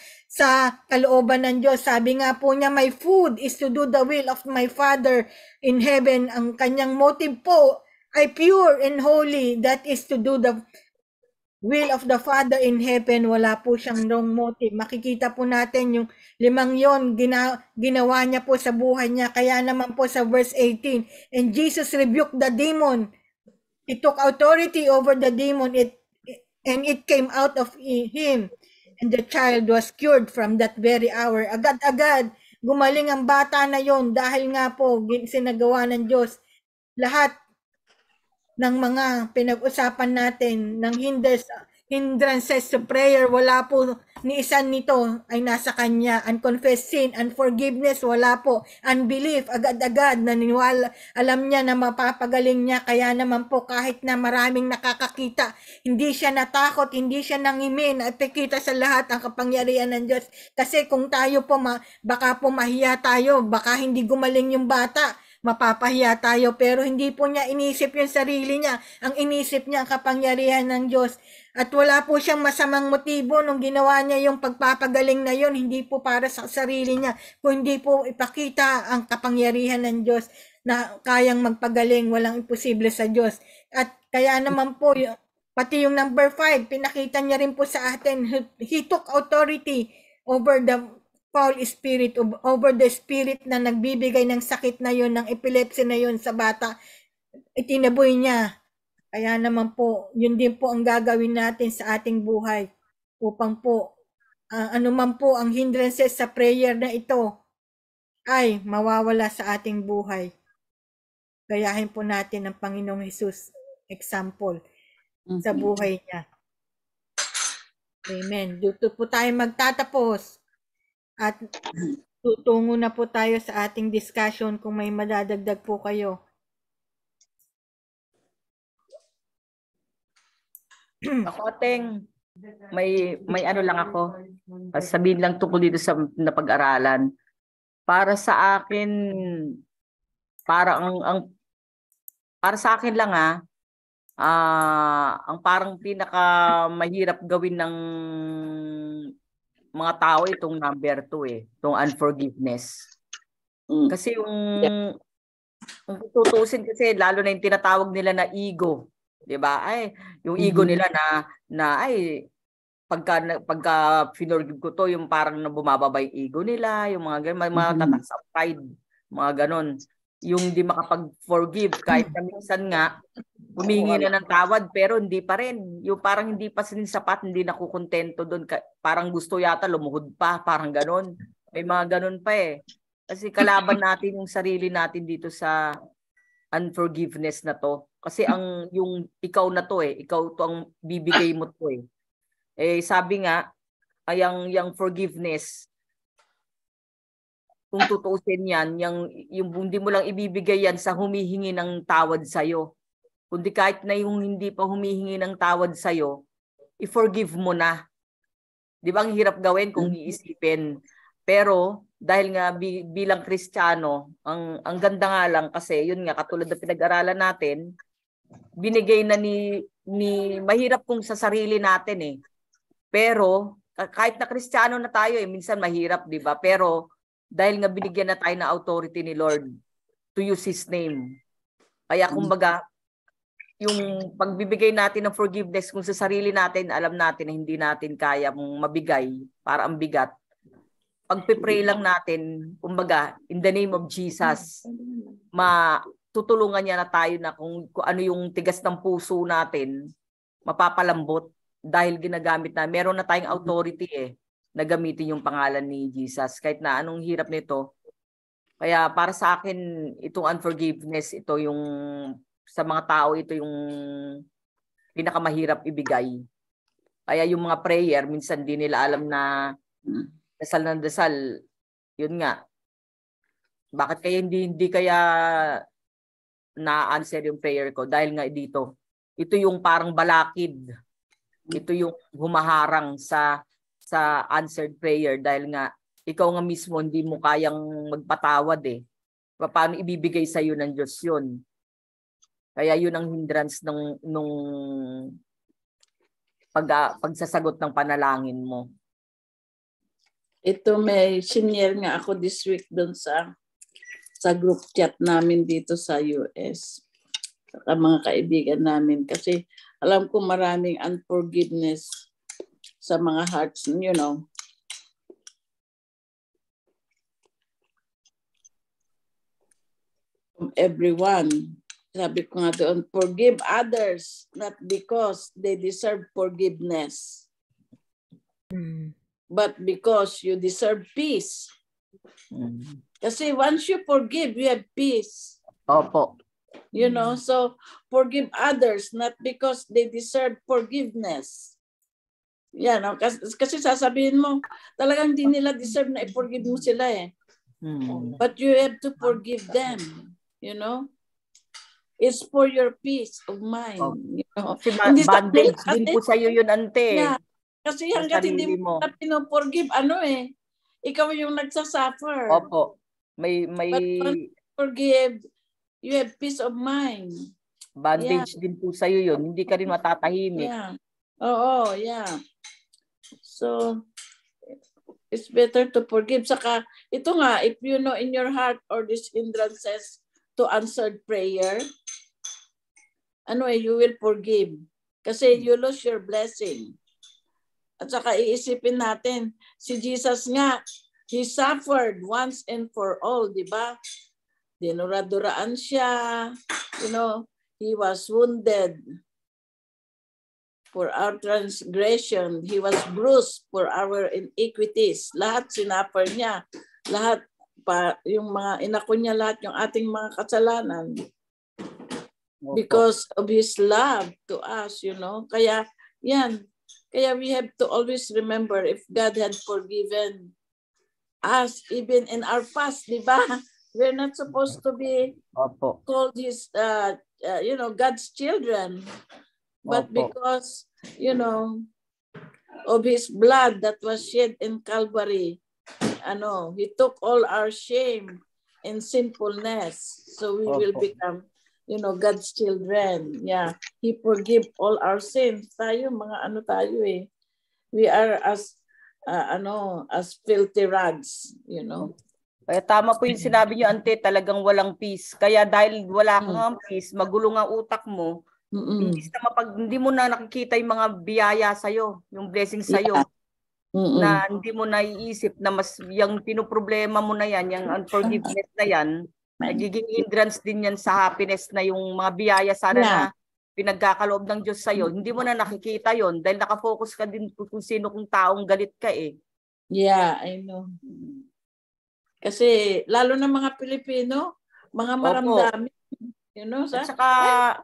kalooban ng Diyos. Sabi nga po niya, my food is to do the will of my Father in heaven. Ang kanyang motive po ay pure and holy. That is to do the will of the Father in heaven. Wala po siyang wrong motive. Makikita po natin yung 5 yon ginawa niya po sa buhay niya. Kaya naman po sa verse 18, and Jesus rebuked the demon. He took authority over the demon and it came out of him. And the child was cured from that very hour. Agad-agad, gumaling ang bata na yon dahil nga po sinagawa ng Diyos lahat ng mga pinag-usapan natin ng hindrances to prayer, wala po ni isa nito ay nasa kanya. Unconfessed sin, unforgiveness, wala po. Unbelief, agad-agad naniniwala, alam niya na mapapagaling niya. Kaya naman po kahit na maraming nakakakita, hindi siya natakot, hindi siya nangimin, at ipikita sa lahat ang kapangyarihan ng Diyos. Kasi kung tayo po, baka po mahiya tayo, baka hindi gumaling yung bata, mapapahiya tayo, pero hindi po niya inisip yung sarili niya. Ang inisip niya ang kapangyarihan ng Diyos. At wala po siyang masamang motibo nung ginawa niya yung pagpapagaling na yon, hindi po para sa sarili niya, kundi po ipakita ang kapangyarihan ng Diyos na kayang magpagaling, walang imposible sa Diyos. At kaya naman po, pati yung number 5, pinakita niya rin po sa atin, he took authority over the foul spirit, over the spirit na nagbibigay ng sakit na yon, ng epilepsy na yon sa bata. Itinaboy niya. Kaya naman po, yun din po ang gagawin natin sa ating buhay upang po, anuman po ang hindrances sa prayer na ito ay mawawala sa ating buhay. Gayahin po natin ang Panginoong Hesus example sa buhay niya. Amen. Dito po tayo magtatapos. At tutungo na po tayo sa ating discussion kung may madadagdag po kayo. Ako, Teng, may ano lang ako. Sabihin lang tungkol dito sa napag-aralan. Para sa akin, para sa akin lang ang parang pinaka mahirap gawin ng mga tao itong number 2 itong unforgiveness. Kasi kung tutusin kasi lalo na yung tinatawag nila na ego. 'Di ba? Ay, yung ego nila na ay pagka finorgive ko to, yung parang na bumababa yung ego nila, yung mga ganun, may mga tatak sa pride, mga ganun. Yung di makapag-forgive kahit na minsan nga humingi na ng tawad pero hindi pa rin. Yung parang hindi pa sin sapat, hindi nakukontento doon. Parang gusto yata lumuhod pa, parang ganun. May mga ganun pa eh. Kasi kalaban natin yung sarili natin dito sa unforgiveness na to. Kasi yung ikaw na to eh, ikaw to ang bibigay mo to eh. Eh sabi nga, yung forgiveness, kung tutuusin yan, yung hindi mo lang ibibigay yan sa humihingi ng tawad sa'yo. Kundi kahit na yung hindi pa humihingi ng tawad sa'yo, i-forgive mo na. Di ba ang hirap gawin kung iisipin? Pero dahil nga bilang Kristiyano, ang ganda nga lang kasi, yun nga, katulad na pinag-aralan natin, binigay na ni mahirap kung sa sarili natin eh. Pero kahit na Kristiyano na tayo eh, minsan mahirap, 'di ba? Pero dahil nga binigyan na tayo ng authority ni Lord to use His name. Kaya kumbaga, yung pagbibigay natin ng forgiveness kung sa sarili natin, alam natin na hindi natin kaya mong mabigay para ang bigat. Pagpe-pray lang natin, kumbaga, in the name of Jesus, matutulungan niya na tayo na kung ano yung tigas ng puso natin, mapapalambot. Dahil ginagamit na, meron na tayong authority eh, na gamitin yung pangalan ni Jesus. Kahit na anong hirap nito. Kaya para sa akin, itong unforgiveness, ito yung, sa mga tao, ito yung pinakamahirap ibigay. Kaya yung mga prayer, minsan di nila alam na dasal ng dasal, yun nga. Bakit kaya hindi kaya na-answer yung prayer ko? Dahil nga dito, ito yung parang balakid. Ito yung humaharang sa answered prayer dahil nga ikaw nga mismo hindi mo kayang magpatawad eh. Paano ibibigay sa iyo ng Diyos yun? Kaya yun ang hindrance nung pagsasagot ng panalangin mo. Ito may senior nga ako this week doon sa group chat namin dito sa US. Sa mga kaibigan namin kasi alam ko maraming unforgiveness sa mga hearts, you know. From everyone. Sabi ko nga doon, forgive others, not because they deserve forgiveness, but because you deserve peace. Kasi once you forgive, you have peace. Opo. You know, so forgive others not because they deserve forgiveness. Yan, no? Kasi sasabihin mo, talagang hindi nila deserve na i-forgive mo sila eh. But you have to forgive them, you know. It's for your peace of mind. You know? Kasi bandage din po sa'yo yun, ante. Yeah. Kasi hanggat hindi mo na pino-forgive, ikaw yung nagsasuffer. Opo. But once you forgive, you have peace of mind. Bandage din po sa'yo yun. Hindi ka rin matatahimik. Yeah. Oo, yeah. So, it's better to forgive. Saka, ito nga, if you know in your heart or these hindrances to answered prayer, you will forgive. Kasi you lose your blessing. At saka iisipin natin, si Jesus nga, He suffered once and for all, di ba? Dinura-duraan siya, you know, He was wounded for our transgression. He was bruised for our iniquities. Lahat sinuffer niya. Lahat, yung mga inako niya lahat, yung ating mga kasalanan. Because of His love to us, you know. Kaya, yan. Kaya we have to always remember if God had forgiven us, even in our past, di ba? We're not supposed to be called His, God's children. But because, you know, of His blood that was shed in Calvary, He took all our shame and sinfulness. So we will become, you know, God's children. Yeah. He forgive all our sins. Tayo, mga tayo eh. We are as filthy rags, you know. Kaya tama po yung sinabi niyo, ante, talagang walang peace. Kaya dahil wala kang peace, magulong ang utak mo, Imbis na hindi mo na nakikita yung mga biyaya sa'yo, yung blessing sa'yo. Na hindi mo naiisip na mas yung pinoproblema mo na yan, yung unforgiveness na yan, nagiging hindrance din yan sa happiness na yung mga biyaya sana na pinagkakaloob ng Diyos sa'yo. Hindi mo na nakikita yon dahil nakafocus ka din kung sino kung taong galit ka eh. Yeah, I know. Kasi lalo na mga Pilipino, mga maramdami. You know, at saka,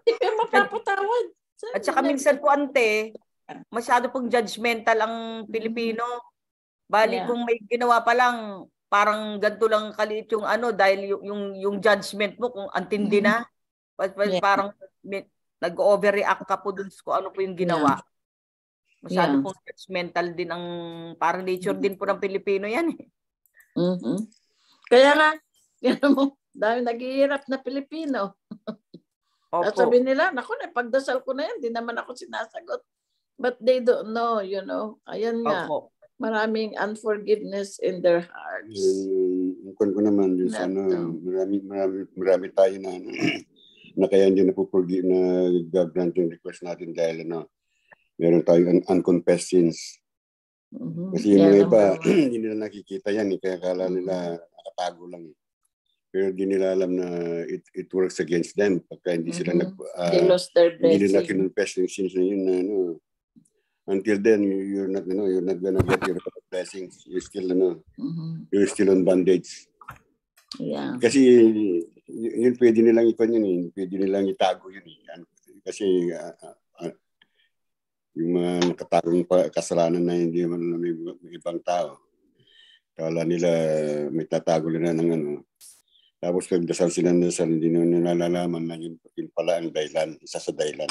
hindi ka mapapatawad. At saka minsan po, ante, masyado pong judgmental ang Pilipino. Bali kung may ginawa pa lang, parang ganito lang kaliit yung dahil yung judgment mo kung antindi na. Parang nag-overreact ka po dun kung ano po yung ginawa. Masyado pong judgmental din ang parang nature din po ng Pilipino yan eh. Kaya nga, dahil naghihirap na Pilipino. At sabi nila, naku, pagdasal ko na yan, di naman ako sinasagot. But they don't know, you know. Ayan nga, maraming unforgiveness in their hearts. Kung ko naman, yun, marami tayo na kaya hindi napupurgi na gagrant yung request natin dahil meron tayong unconfessed sins. Kasi yung mga iba, hindi nila nakikita yan. Kaya akala nila nakatago lang. Pero hindi nila alam na it works against them pagka hindi sila they lost their blessing. Hindi nila kinonfess yung sins na yun na until then you're not gonna get your blessings. You're still you're still on bondage. Yeah. Kasi yun pwede nilang ikon yun pwede nilang itago yun kasi yung mga nakatagong kasalanan na hindi man may ibang tao. Kala nila may tatago nila ng tapos pagdasal sila hindi nila nalalaman na yun pala ang dahilan, isa sa dahilan.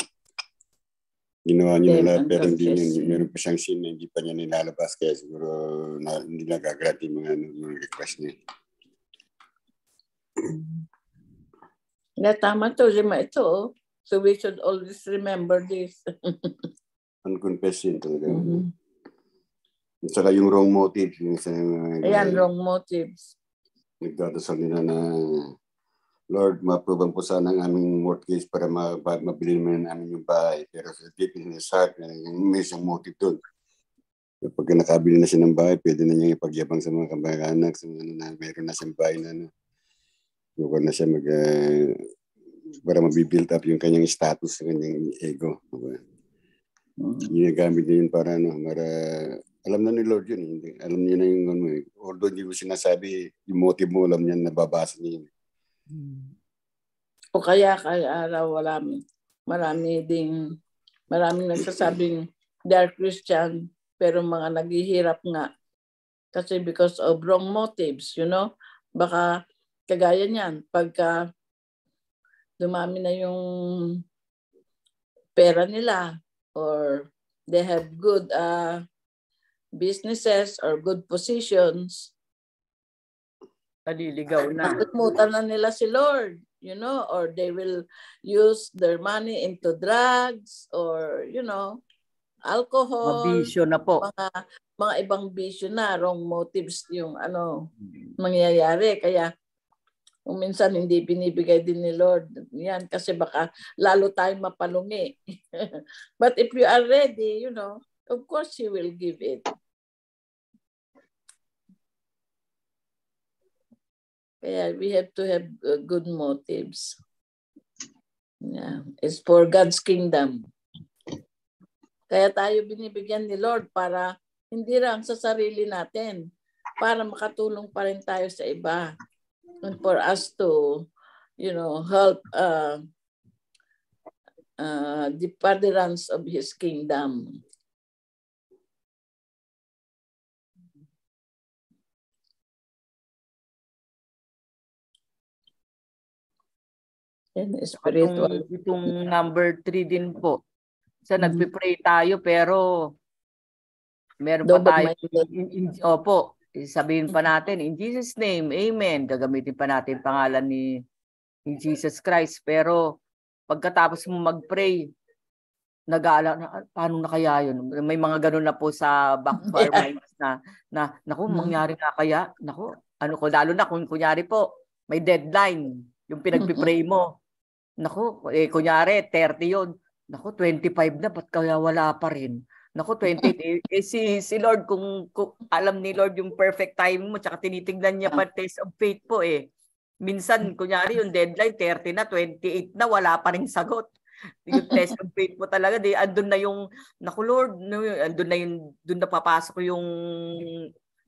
Ginawa niyo na lahat pero hindi yun, meron pa siyang sin na hindi pa niya nilalabas kaya siguro hindi nagagrant yung mga request niya. Tama to, lima ito. So we should always remember this. Unconfessed sin talaga. At saka yung wrong motive. Ayan, wrong motives. Nagdadasal nila na Lord, ma-approve po sana ang aming mortgage para mabili naman namin yung bahay. Pero sa deep in his heart, may isang motive doon. Pag nakabili na siya ng bahay, pwede na niya ipagyabang sa mga kamag-anak, sa na mayroon na siyang bahay na bukan na siya para mabibuild up yung kanyang status, yung kanyang ego. Ginagamit niya yun para alam na ni Lord yun. Alam niya na yung although hindi mo sinasabi, yung motive mo, alam niya, nababasa niya yun. O kaya maraming nagsasabing they are Christian, pero mga naghihirap nga. Kasi because of wrong motives, you know. Baka kagaya niyan, pagka dumami na yung pera nila or they have good businesses or good positions, naliligaw na. Nakalimutan na nila si Lord, you know, or they will use their money into drugs or, you know, alcohol. Mabisyo na po. Mga ibang bisyo na, wrong motives yung mangyayari. Kaya kung minsan hindi binibigay din ni Lord yan kasi baka lalo tayong mapalungi. But if you are ready, you know, of course He will give it. Kaya we have to have good motives. Yeah, it's for God's kingdom. Kaya tayo binibigyan ni Lord para hindi lang sa sarili natin, para makatulong pa rin tayo sa iba. And for us to, you know, help the furtherance of His kingdom. Spiritual. Itong number 3 din po. So nagpe-pray tayo pero meron pa tayo. Opo, sabihin pa natin in Jesus name, amen. Gagamitin pa natin pangalan ni Jesus Christ. Pero pagkatapos mo mag-pray, nag-aalala na paano na kaya yun? May mga ganun na po sa back of our minds na naku, mangyari na kaya? Naku, lalo na kung kunyari po, may deadline yung pinagpipray mo. Naku, kunyari, 30 yun. Naku, 25 na, ba't kaya wala pa rin? Naku, 28. Si Lord, kung alam ni Lord yung perfect timing mo, tsaka tinitignan niya pa test of faith po eh. Minsan, kunyari yung deadline, 30 na, 28 na, wala pa rin sagot. Yung test of faith mo talaga, andun na yung, naku Lord, andun na yung, dun na papasok yung,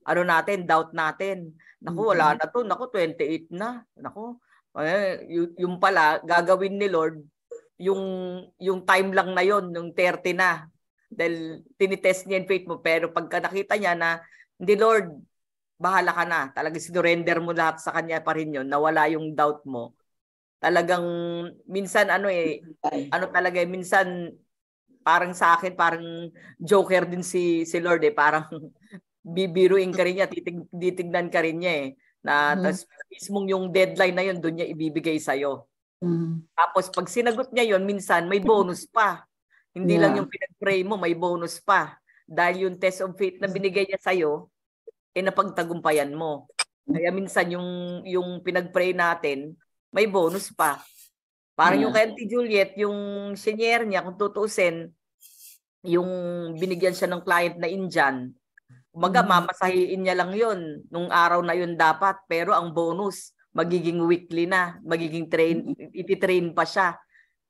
ano natin, doubt natin. Naku, wala na to, naku, 28 na. Naku, yung pala, gagawin ni Lord, yung time lang na yon, yung 30 na. Dahil tinitest niya yung faith mo. Pero pagka nakita niya na, hindi Lord, bahala ka na. Talagang sinurrender mo lahat sa Kanya pa rin yun. Nawala yung doubt mo. Talagang, minsan talaga, minsan, parang sa akin, parang joker din si Lord eh. Parang bibiruin ka rin niya, titignan ka rin niya eh. Na, tas mismong yung deadline na yun, doon niya ibibigay sa'yo. Tapos pag sinagot niya yon, minsan may bonus pa. Hindi lang yung pinag-pray mo, may bonus pa. Dahil yung test of faith na binigay niya sa'yo, napagtagumpayan mo. Kaya minsan yung pinag-pray natin, may bonus pa. Parang yung kay Auntie Juliet, yung senior niya, kung tutuusin, yung binigyan siya ng client na Indian, umaga mamasahiin niya lang yon nung araw na yun dapat. Pero ang bonus, magiging weekly na, magiging iti-train pa siya.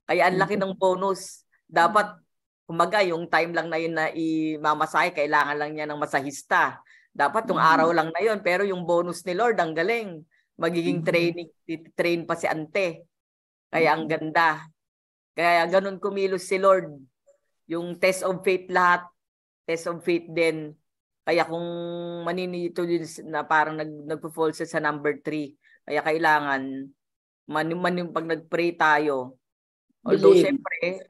Kaya ang laki ng bonus. Dapat, kumaga, yung time lang na yun na imamasahe, kailangan lang niya ng masahista. Dapat yung araw lang na yun, pero yung bonus ni Lord, ang galing. Magiging train pa si Ante. Kaya ang ganda. Kaya ganun kumilos si Lord. Yung test of faith lahat, test of faith din. Kaya kung maninito din na parang nagpo-fall sa number 3, kaya kailangan pag nag-pray tayo. Although syempre,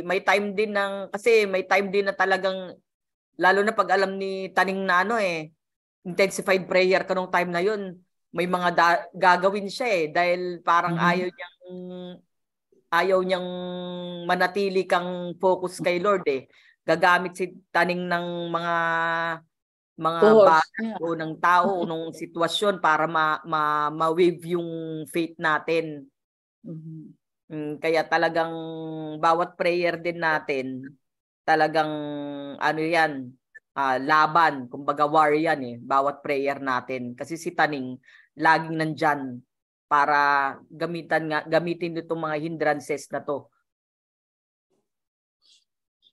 may time din kasi may time din na talagang, lalo na pag alam ni Taning na intensified prayer ka nung time na yun, may mga gagawin siya eh, dahil parang ayaw niyang manatili kang focus kay Lord eh. Gagamit si Taning ng mga bagay o ng tao o ng sitwasyon para ma-wave yung faith natin. Kaya talagang bawat prayer din natin, talagang laban, kumbaga war yan eh, bawat prayer natin. Kasi si Taning laging nandyan para gamitin itong mga hindrances na to.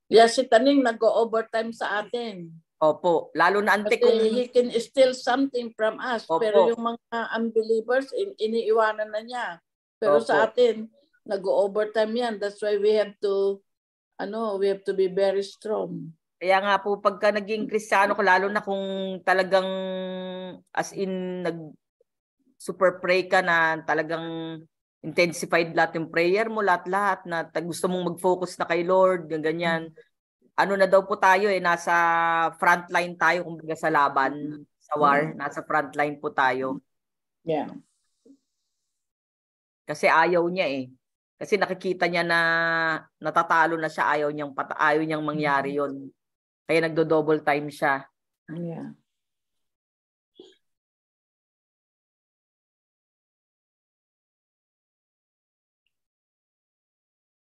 Si Taning nag-overtime sa atin. Opo, lalo na Ante kung he can steal something from us. Opo. Pero yung mga unbelievers, iniiwanan na niya. Pero Opo. sa atin, nag-overtime yan. That's why we have to be very strong. Kaya nga po, pagka naging Kristiyano ko, lalo na kung talagang as in super pray ka na talagang intensified lahat yung prayer mo, lahat na gusto mong mag-focus na kay Lord, yung ganyan. Na daw po tayo nasa frontline tayo kumbaga sa laban, sa war, nasa frontline po tayo. Yeah. Kasi ayaw niya eh. Kasi nakikita niya na natatalo na siya, ayaw niyang mangyari yon. Kaya nagdo-double time siya. Yeah.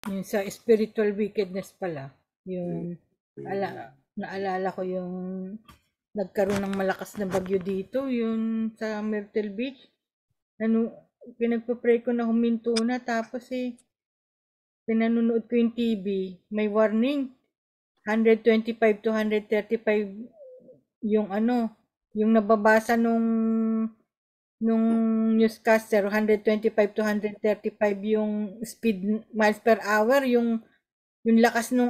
Yung sa spiritual wickedness pala, yung naalala ko yung nagkaroon ng malakas na bagyo dito, yung sa Myrtle Beach. Pinagpa-pray ko na huminto na, tapos pinanonood ko yung TV, may warning 125 to 135 yung yung nababasa nung newscaster, 125 to 135 yung speed miles per hour, yung lakas nung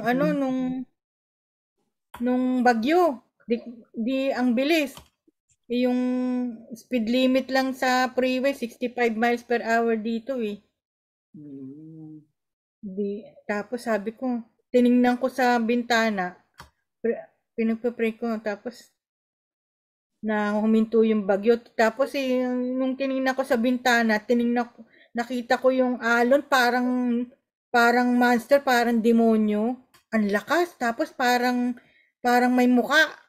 nung bagyo. Di ang bilis. Yung speed limit lang sa freeway 65 miles per hour dito eh. Tapos sabi ko, tiningnan ko sa bintana, pinagpa-pray ko, tapos na huminto yung bagyo. Tapos nung tiningnan ko sa bintana, nakita ko yung alon, parang monster, parang demonyo. Ang lakas, tapos parang may muka.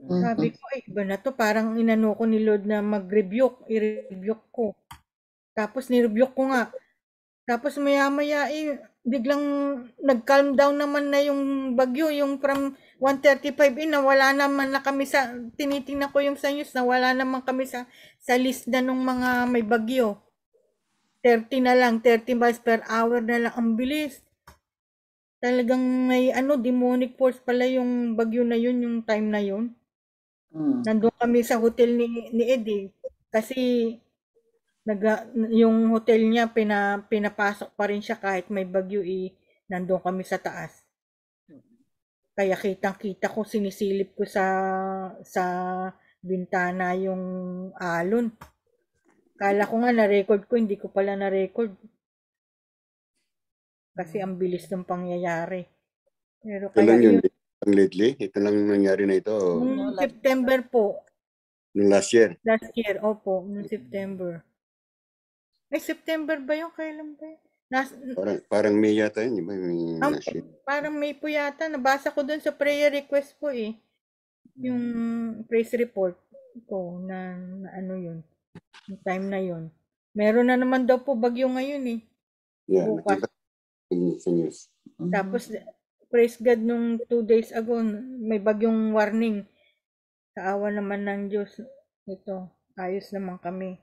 Sabi ko, iba na to, parang inano ko ni Lord na i-rebuke ko. Tapos ni-rebuke ko nga. Tapos maya-maya biglang nag-calm down naman na yung bagyo, yung from 135 wala naman na kami sa, tinitingnan ko yung sa news na wala naman kami sa list na nung mga may bagyo. 30 na lang, 30 miles per hour na lang, ang bilis. Talagang may demonic force pala yung bagyo na yun, yung time na yun. Nandun kami sa hotel ni Eddie kasi yung hotel niya pinapasok pa rin siya kahit may bagyo, nandun kami sa taas. Kaya kitang-kita ko, sinisilip ko sa bintana yung alon. Kala ko nga na-record ko, hindi ko pala na-record. Kasi ang bilis ng pangyayari. Pero Ito lang kaya yun. Lately, ito lang nangyari na ito. Noong September po. Noong last year. Last year, opo. Noong September. Ay, September ba yun? Kailan ba yun? Parang May yata yun. Parang May po yata. Nabasa ko dun sa prayer request po yung praise report ko na ano yun. Yung time na yun. Meron na naman daw po bagyo ngayon Yeah, bukas. Sa news. Tapos, praise God, nung 2 days ago, may bagyong warning. Kaawa naman ng Diyos. Ito, ayos naman kami.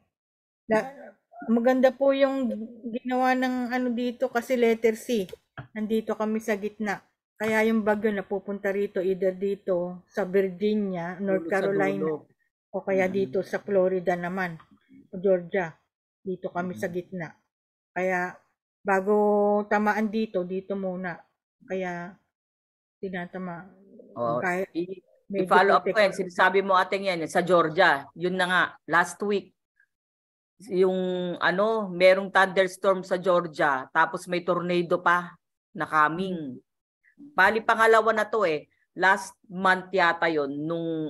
Maganda po yung ginawa ng dito kasi letter C. Nandito kami sa gitna. Kaya yung bagyo napupunta rito, either dito sa Virginia, North Carolina, o kaya dito sa Florida naman, Georgia. Dito kami sa gitna. Kaya bago tamaan dito muna. Kaya tinatama. I-follow up ko yan. Sinasabi mo ating yan sa Georgia. Yun na nga, last week. Yung merong thunderstorm sa Georgia, tapos may tornado pa na coming. Bali pangalawa na to last month yata yon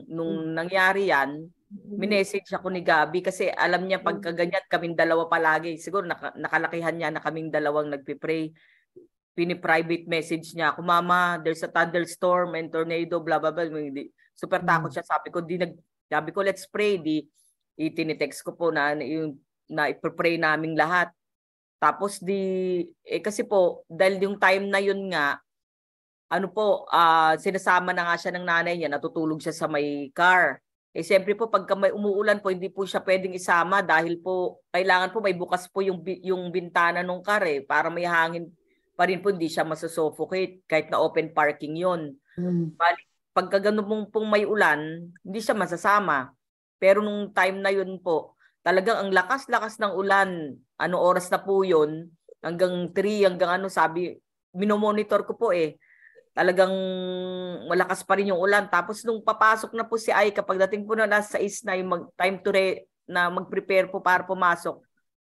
nung nangyari yan. Minessage ako ni Gabi kasi alam niya pagka ganyan kaming dalawa palagi, siguro nakalakihan niya na kaming dalawang nagpi-pray. Pini-private message niya ako, "Mama, there's a thunderstorm and tornado, blah blah blah." Super takot siya. Sabi ko let's pray. Itinitext ko po na ipre-pray naming lahat. Tapos kasi po dahil yung time na yun nga sinasama na nga siya ng nanay niya, natutulog siya sa may car. Siyempre po pagka may umuulan po hindi po siya pwedeng isama dahil po kailangan po may bukas po yung bintana ng car para may hangin pa rin po, hindi siya masusuffocate kahit na open parking yun. Bali, pagka ganun pong may ulan, hindi siya masasama. Pero nung time na yun po, talagang ang lakas-lakas ng ulan. Oras na po yun? Hanggang 3, hanggang sabi, minomonitor ko po Talagang malakas pa rin yung ulan. Tapos nung papasok na po si Aika, pagdating po na nasa 6 na yung time to na mag-prepare po para pumasok,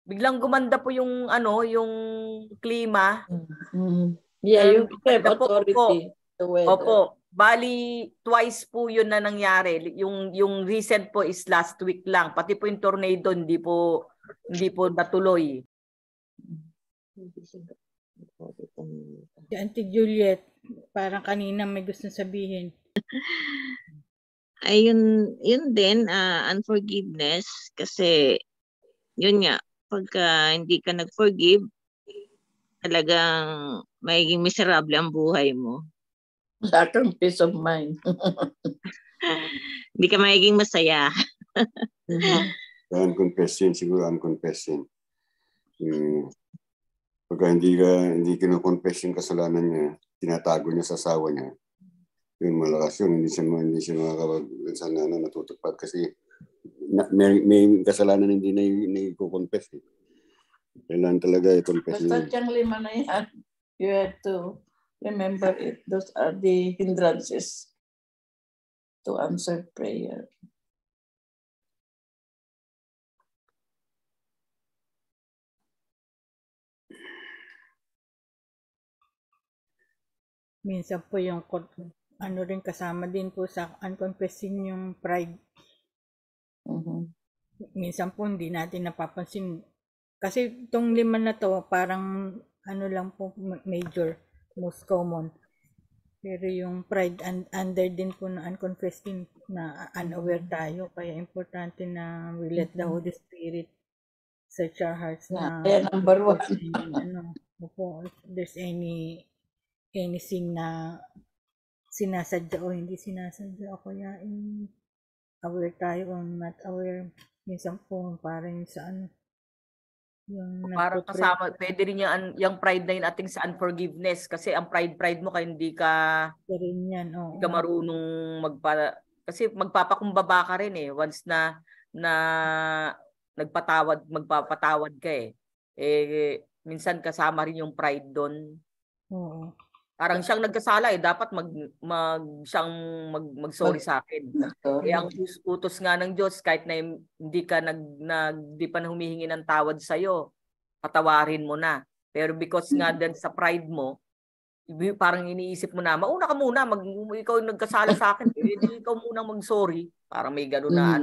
biglang gumanda po yung yung klima. Yeah, yung authority. Opo. Bali, twice po yun na nangyari. Yung recent po is last week lang. Pati po yung tornado, hindi po natuloy. Si Auntie Juliet, parang kanina may gusto sabihin. Ayun, yun din, unforgiveness. Kasi, yun nga, pagka hindi ka nag-forgive, talagang magiging miserable ang buhay mo. Lack of peace of mind. Hindi ka magiging masaya. Unconfessing, siguro unconfessing. Pagka hindi kino-confess yung kasalanan niya, tinatago niya sa asawa niya, yun malakas yun, hindi siya makakapag natutupad kasi may kasalanan hindi na i-confess. Kailangan talaga i-confess. Basta siyang 5 na yan, you have to remember it. Those are the hindrances to answer prayer. Minsan po yung rin kasama din po sa unconfessing yung pride. Minsan po hindi natin napapansin. Kasi itong 5 na to, parang lang po major, most common. Pero yung pride under din po na unconfessing na unaware tayo. Kaya importante na we let the Holy Spirit search our hearts na number 1. Opo, if there's anything na sinasadya o hindi sinasadya, o kaya aware tayo o not aware. Minsan po, parang sa yung Parang kasama, pwede rin yung pride na yun ating sa unforgiveness. Kasi ang pride mo kaya hindi ka marunong kasi magpapakumbaba ka rin once na magpapatawad ka minsan kasama rin yung pride doon. Oo. Parang siyang nagkasala dapat mag-sorry sa akin. Ang utos nga ng Diyos, kahit na hindi pa na humihingi ng tawad sa'yo, patawarin mo na. Pero because nga din sa pride mo, parang iniisip mo na, mauna ka muna, ikaw nagkasala sa akin, hindi ikaw muna mag-sorry. Parang may gano'n na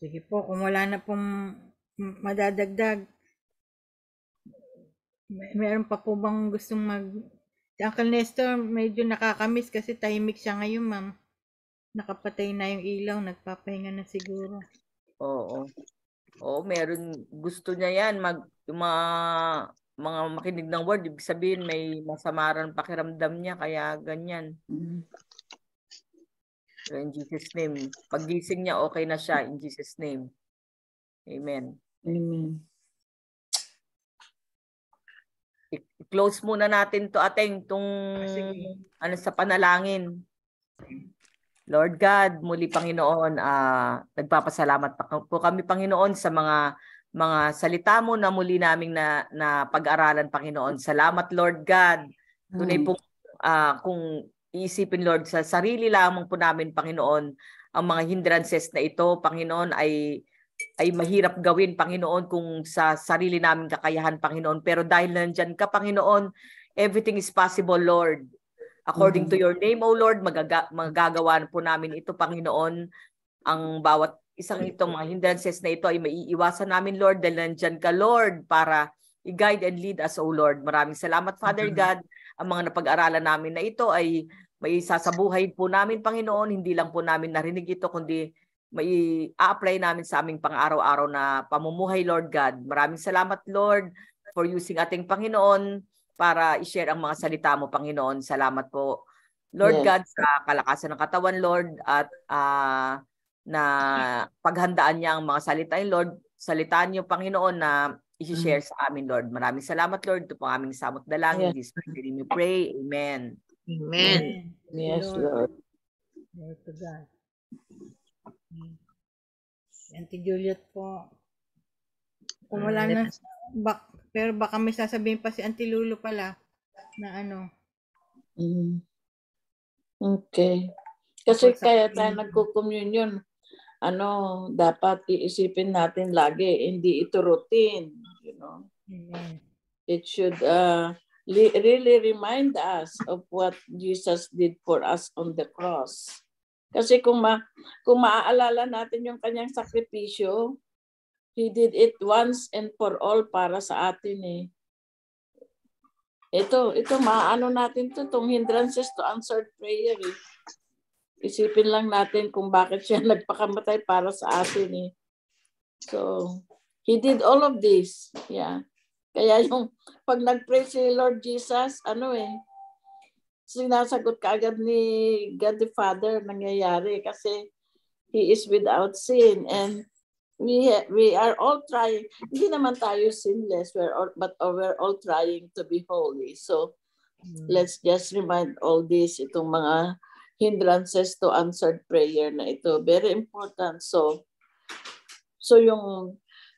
Sige po, kung wala na pong madadagdag, mayroon pa po bang gustong Si Uncle Nestor, medyo nakakamiss kasi tahimik siya ngayon, ma'am. Nakapatay na yung ilaw, nagpapahinga na siguro. Oo, meron. Gusto niya yan, mga makinig ng word, ibig sabihin may masamaran pakiramdam niya, kaya ganyan. So in Jesus' name, paggising niya, okay na siya in Jesus' name. Amen. Amen. I-close muna natin to ating sa panalangin. Lord God, muli Panginoon, nagpapasalamat po kami Panginoon sa mga salita mo na muli naming na pag-aralan Panginoon. Salamat Lord God. Tunay po kung iisipin Lord sa sarili lamang po namin Panginoon, ang mga hindrances na ito Panginoon ay mahirap gawin Panginoon kung sa sarili namin kakayahan Panginoon. Pero dahil nandyan ka Panginoon, everything is possible Lord. According to your name, O Lord, magagawa po namin ito, Panginoon. Ang bawat isang ito, mga hindrances na ito ay maiiwasan namin, Lord, dahil nandyan ka, Lord, para i-guide and lead us, O Lord. Maraming salamat, Father God. Ang mga napag-aralan namin na ito ay may sasabuhay po namin, Panginoon. Hindi lang po namin narinig ito, kundi may a-apply namin sa aming pang-araw-araw na pamumuhay, Lord God. Maraming salamat, Lord, for using ating Panginoon para i-share ang mga salita mo, Panginoon. Salamat po, Lord God, sa kalakasan ng katawan, Lord, at na paghandaan niya ang mga salita, Lord. Salitaan niyo, Panginoon, na i-share sa amin, Lord. Maraming salamat, Lord. Ito po aming samot dalangin. This we pray. Amen. Amen. Yes, Lord. Glory to God. Auntie Juliet po. Kung wala na, pero baka may sasabihin pa si Auntie Lulu pala na Okay. Kasi kaya tayo nagko-communion, dapat iisipin natin lagi, hindi ito routine, It should really remind us of what Jesus did for us on the cross. Kasi kung maaalala natin yung kanyang sakripisyo, He did it once and for all para sa atin Ito maano natin itong hindrances to answered prayer Isipin lang natin kung bakit siya nagpakamatay para sa atin So, He did all of this. Yeah. Kaya yung pag nag-pray si Lord Jesus, sinasagot kaagad ni God the Father nangyayari kasi He is without sin and we are all trying. Hindi naman tayo sinless, but we're all trying to be holy. So let's just remind all this, itong mga hindrances to answered prayer na ito. Very important. So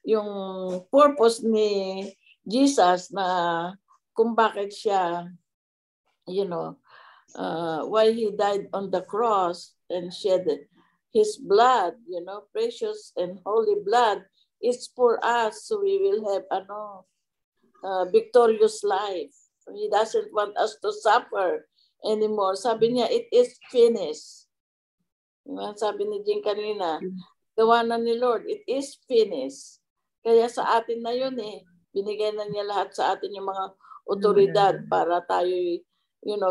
yung purpose ni Jesus na kung bakit siya, why He died on the cross and shed His blood, precious and holy blood, is for us so we will have victorious life. He doesn't want us to suffer anymore. Sabi niya, it is finished. Sabi ni Jing kanina, gawa na ni Lord, it is finished. Kaya sa atin na yun binigay na niya lahat sa atin yung mga otoridad para tayo,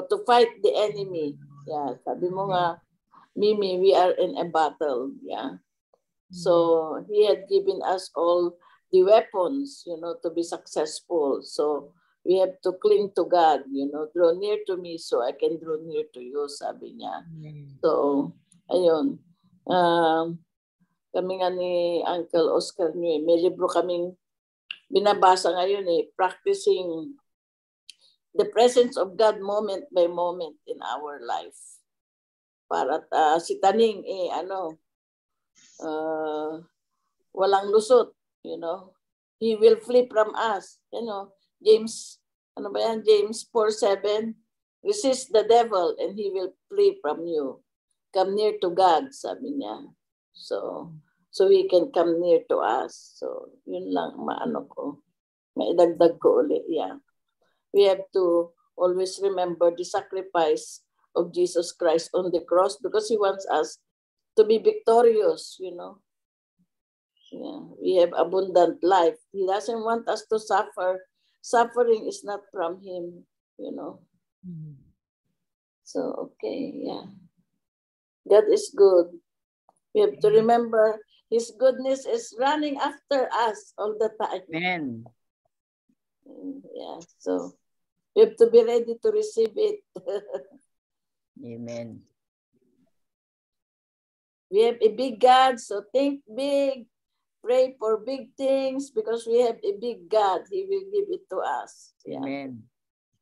to fight the enemy. Yeah, sabi mo nga, Mimi, we are in a battle. Yeah. So he had given us all the weapons, to be successful. So we have to cling to God, draw near to me so I can draw near to you, sabi niya. So, ayun. Kami nga ni Uncle Oscar nyo, may libro kaming binabasa ngayon, practicing the presence of God moment by moment in our life. Para si Taning, walang lusot, He will flee from us. James, James 4:7, resist the devil and he will flee from you. Come near to God, sabi niya. So he can come near to us. So, yun lang, maidagdag ko ulit. Yeah. We have to always remember the sacrifice of Jesus Christ on the cross because he wants us to be victorious, Yeah, we have abundant life. He doesn't want us to suffer. Suffering is not from him, So, okay, yeah. God is good. We have to remember his goodness is running after us all the time. Amen. Yeah, so we have to be ready to receive it. Amen. We have a big God, so think big. Pray for big things because we have a big God. He will give it to us. Yeah. Amen.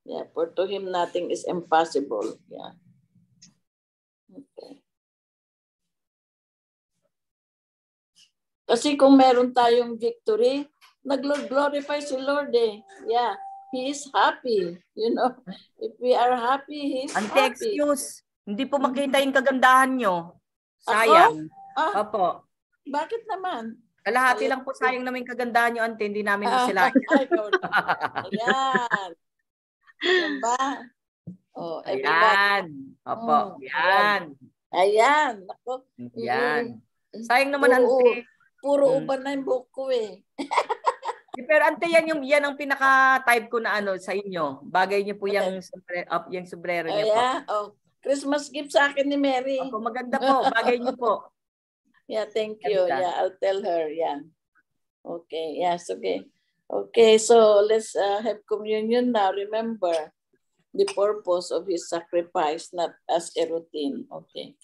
Yeah, for to him nothing is impossible. Yeah. Okay. Kasi kung meron tayong victory, nag-glorify si Lord eh. Yeah, He is happy. If we are happy, He is happy. Excuse. Hindi po makita yung kagandahan nyo. Sayang. Opo. Bakit naman? Kalahati lang po sayang namin kagandahan nyo, Ante. Hindi namin sila. Ayan. Yan ba? Oh, ayan. Opo. Ayan. Ayan. Ako. Ayan. Sayang naman, Ante. Puro uban na yung buhok ko eh. Pero Ante, yan ang pinaka-type ko na sa inyo. Bagay niyo po yung sombrero niyo po. Yeah. Oh, Christmas gift sa akin ni Mary. Opo, maganda po. Bagay niyo po. Yeah, thank you. Yeah, I'll tell her. Yeah. Okay. Yes, okay. Okay, so let's have communion now. Remember the purpose of his sacrifice, not as a routine. Okay.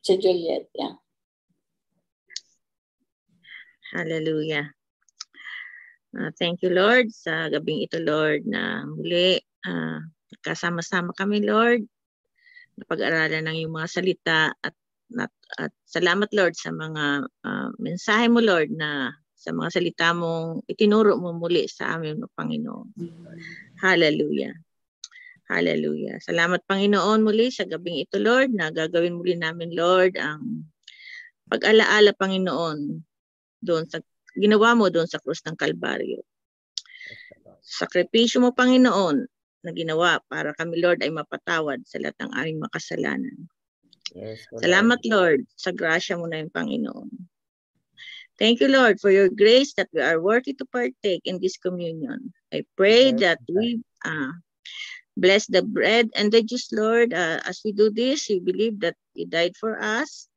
Si Juliet, yeah. Hallelujah. Thank you, Lord, sa gabing ito, Lord, na muli kasama-sama kami, Lord, na pag-aralan ng iyong mga salita at salamat, Lord, sa mga mensahe mo, Lord, na sa mga salita mong itinuro mo muli sa amin, Panginoon. Hallelujah. Hallelujah. Salamat, Panginoon, muli sa gabing ito, Lord, na gagawin muli namin, Lord, ang pag-alaala, Panginoon, doon sa ginawa mo doon sa krus ng Kalbaryo. Sakripisyo mo, Panginoon, na ginawa para kami, Lord, ay mapatawad sa lahat ng aming makasalanan. Yes, Salamat, Lord, sa grasya mo na yung Panginoon. Thank you, Lord, for your grace that we are worthy to partake in this communion. I pray that we bless the bread and the juice, Lord. As we do this, we believe that you died for us.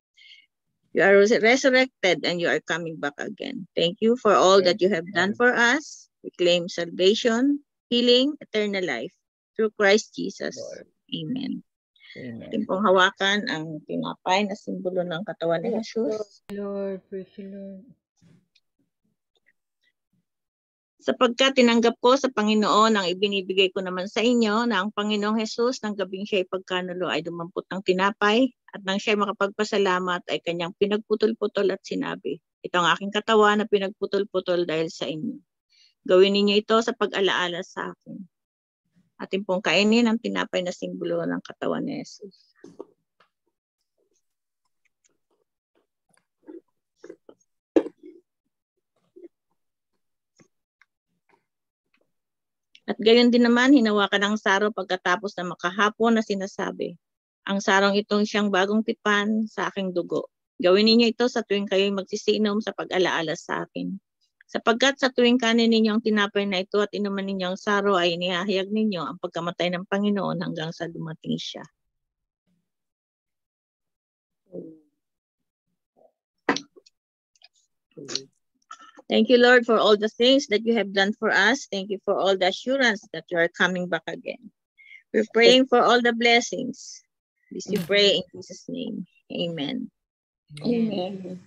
You are resurrected and you are coming back again. Thank you for all that you have done for us. We claim salvation, healing, eternal life through Christ Jesus. Amen. Ating pong hawakan ang tinapay na simbolo ng katawan ni Jesus. Lord, praise you, Lord. Sapagkat tinanggap ko sa Panginoon ang ibinibigay ko naman sa inyo na ang Panginoong Jesus ng gabing siya'y pagkanulo ay dumampot ng tinapay at nang siya'y makapagpasalamat ay kanyang pinagputol-putol at sinabi, ito ang aking katawan na pinagputol-putol dahil sa inyo. Gawin ninyo ito sa pag-alaala sa akin. Atin pong kainin ang tinapay na simbolo ng katawan ni Jesus. At gayon din naman, hinawakan ang saro pagkatapos na makahapon na sinasabi, ang sarong itong siyang bagong tipan sa aking dugo. Gawin ninyo ito sa tuwing kayo'y magsisinom sa pag-alaala sa akin. Sapagkat sa tuwing kanin ninyo ang tinapay na ito at inuman ninyo ang saro ay inihahayag ninyo ang pagkamatay ng Panginoon hanggang sa dumating siya. Thank you, Lord, for all the things that you have done for us. Thank you for all the assurance that you are coming back again. We're praying for all the blessings. This we pray in Jesus' name. Amen. Amen.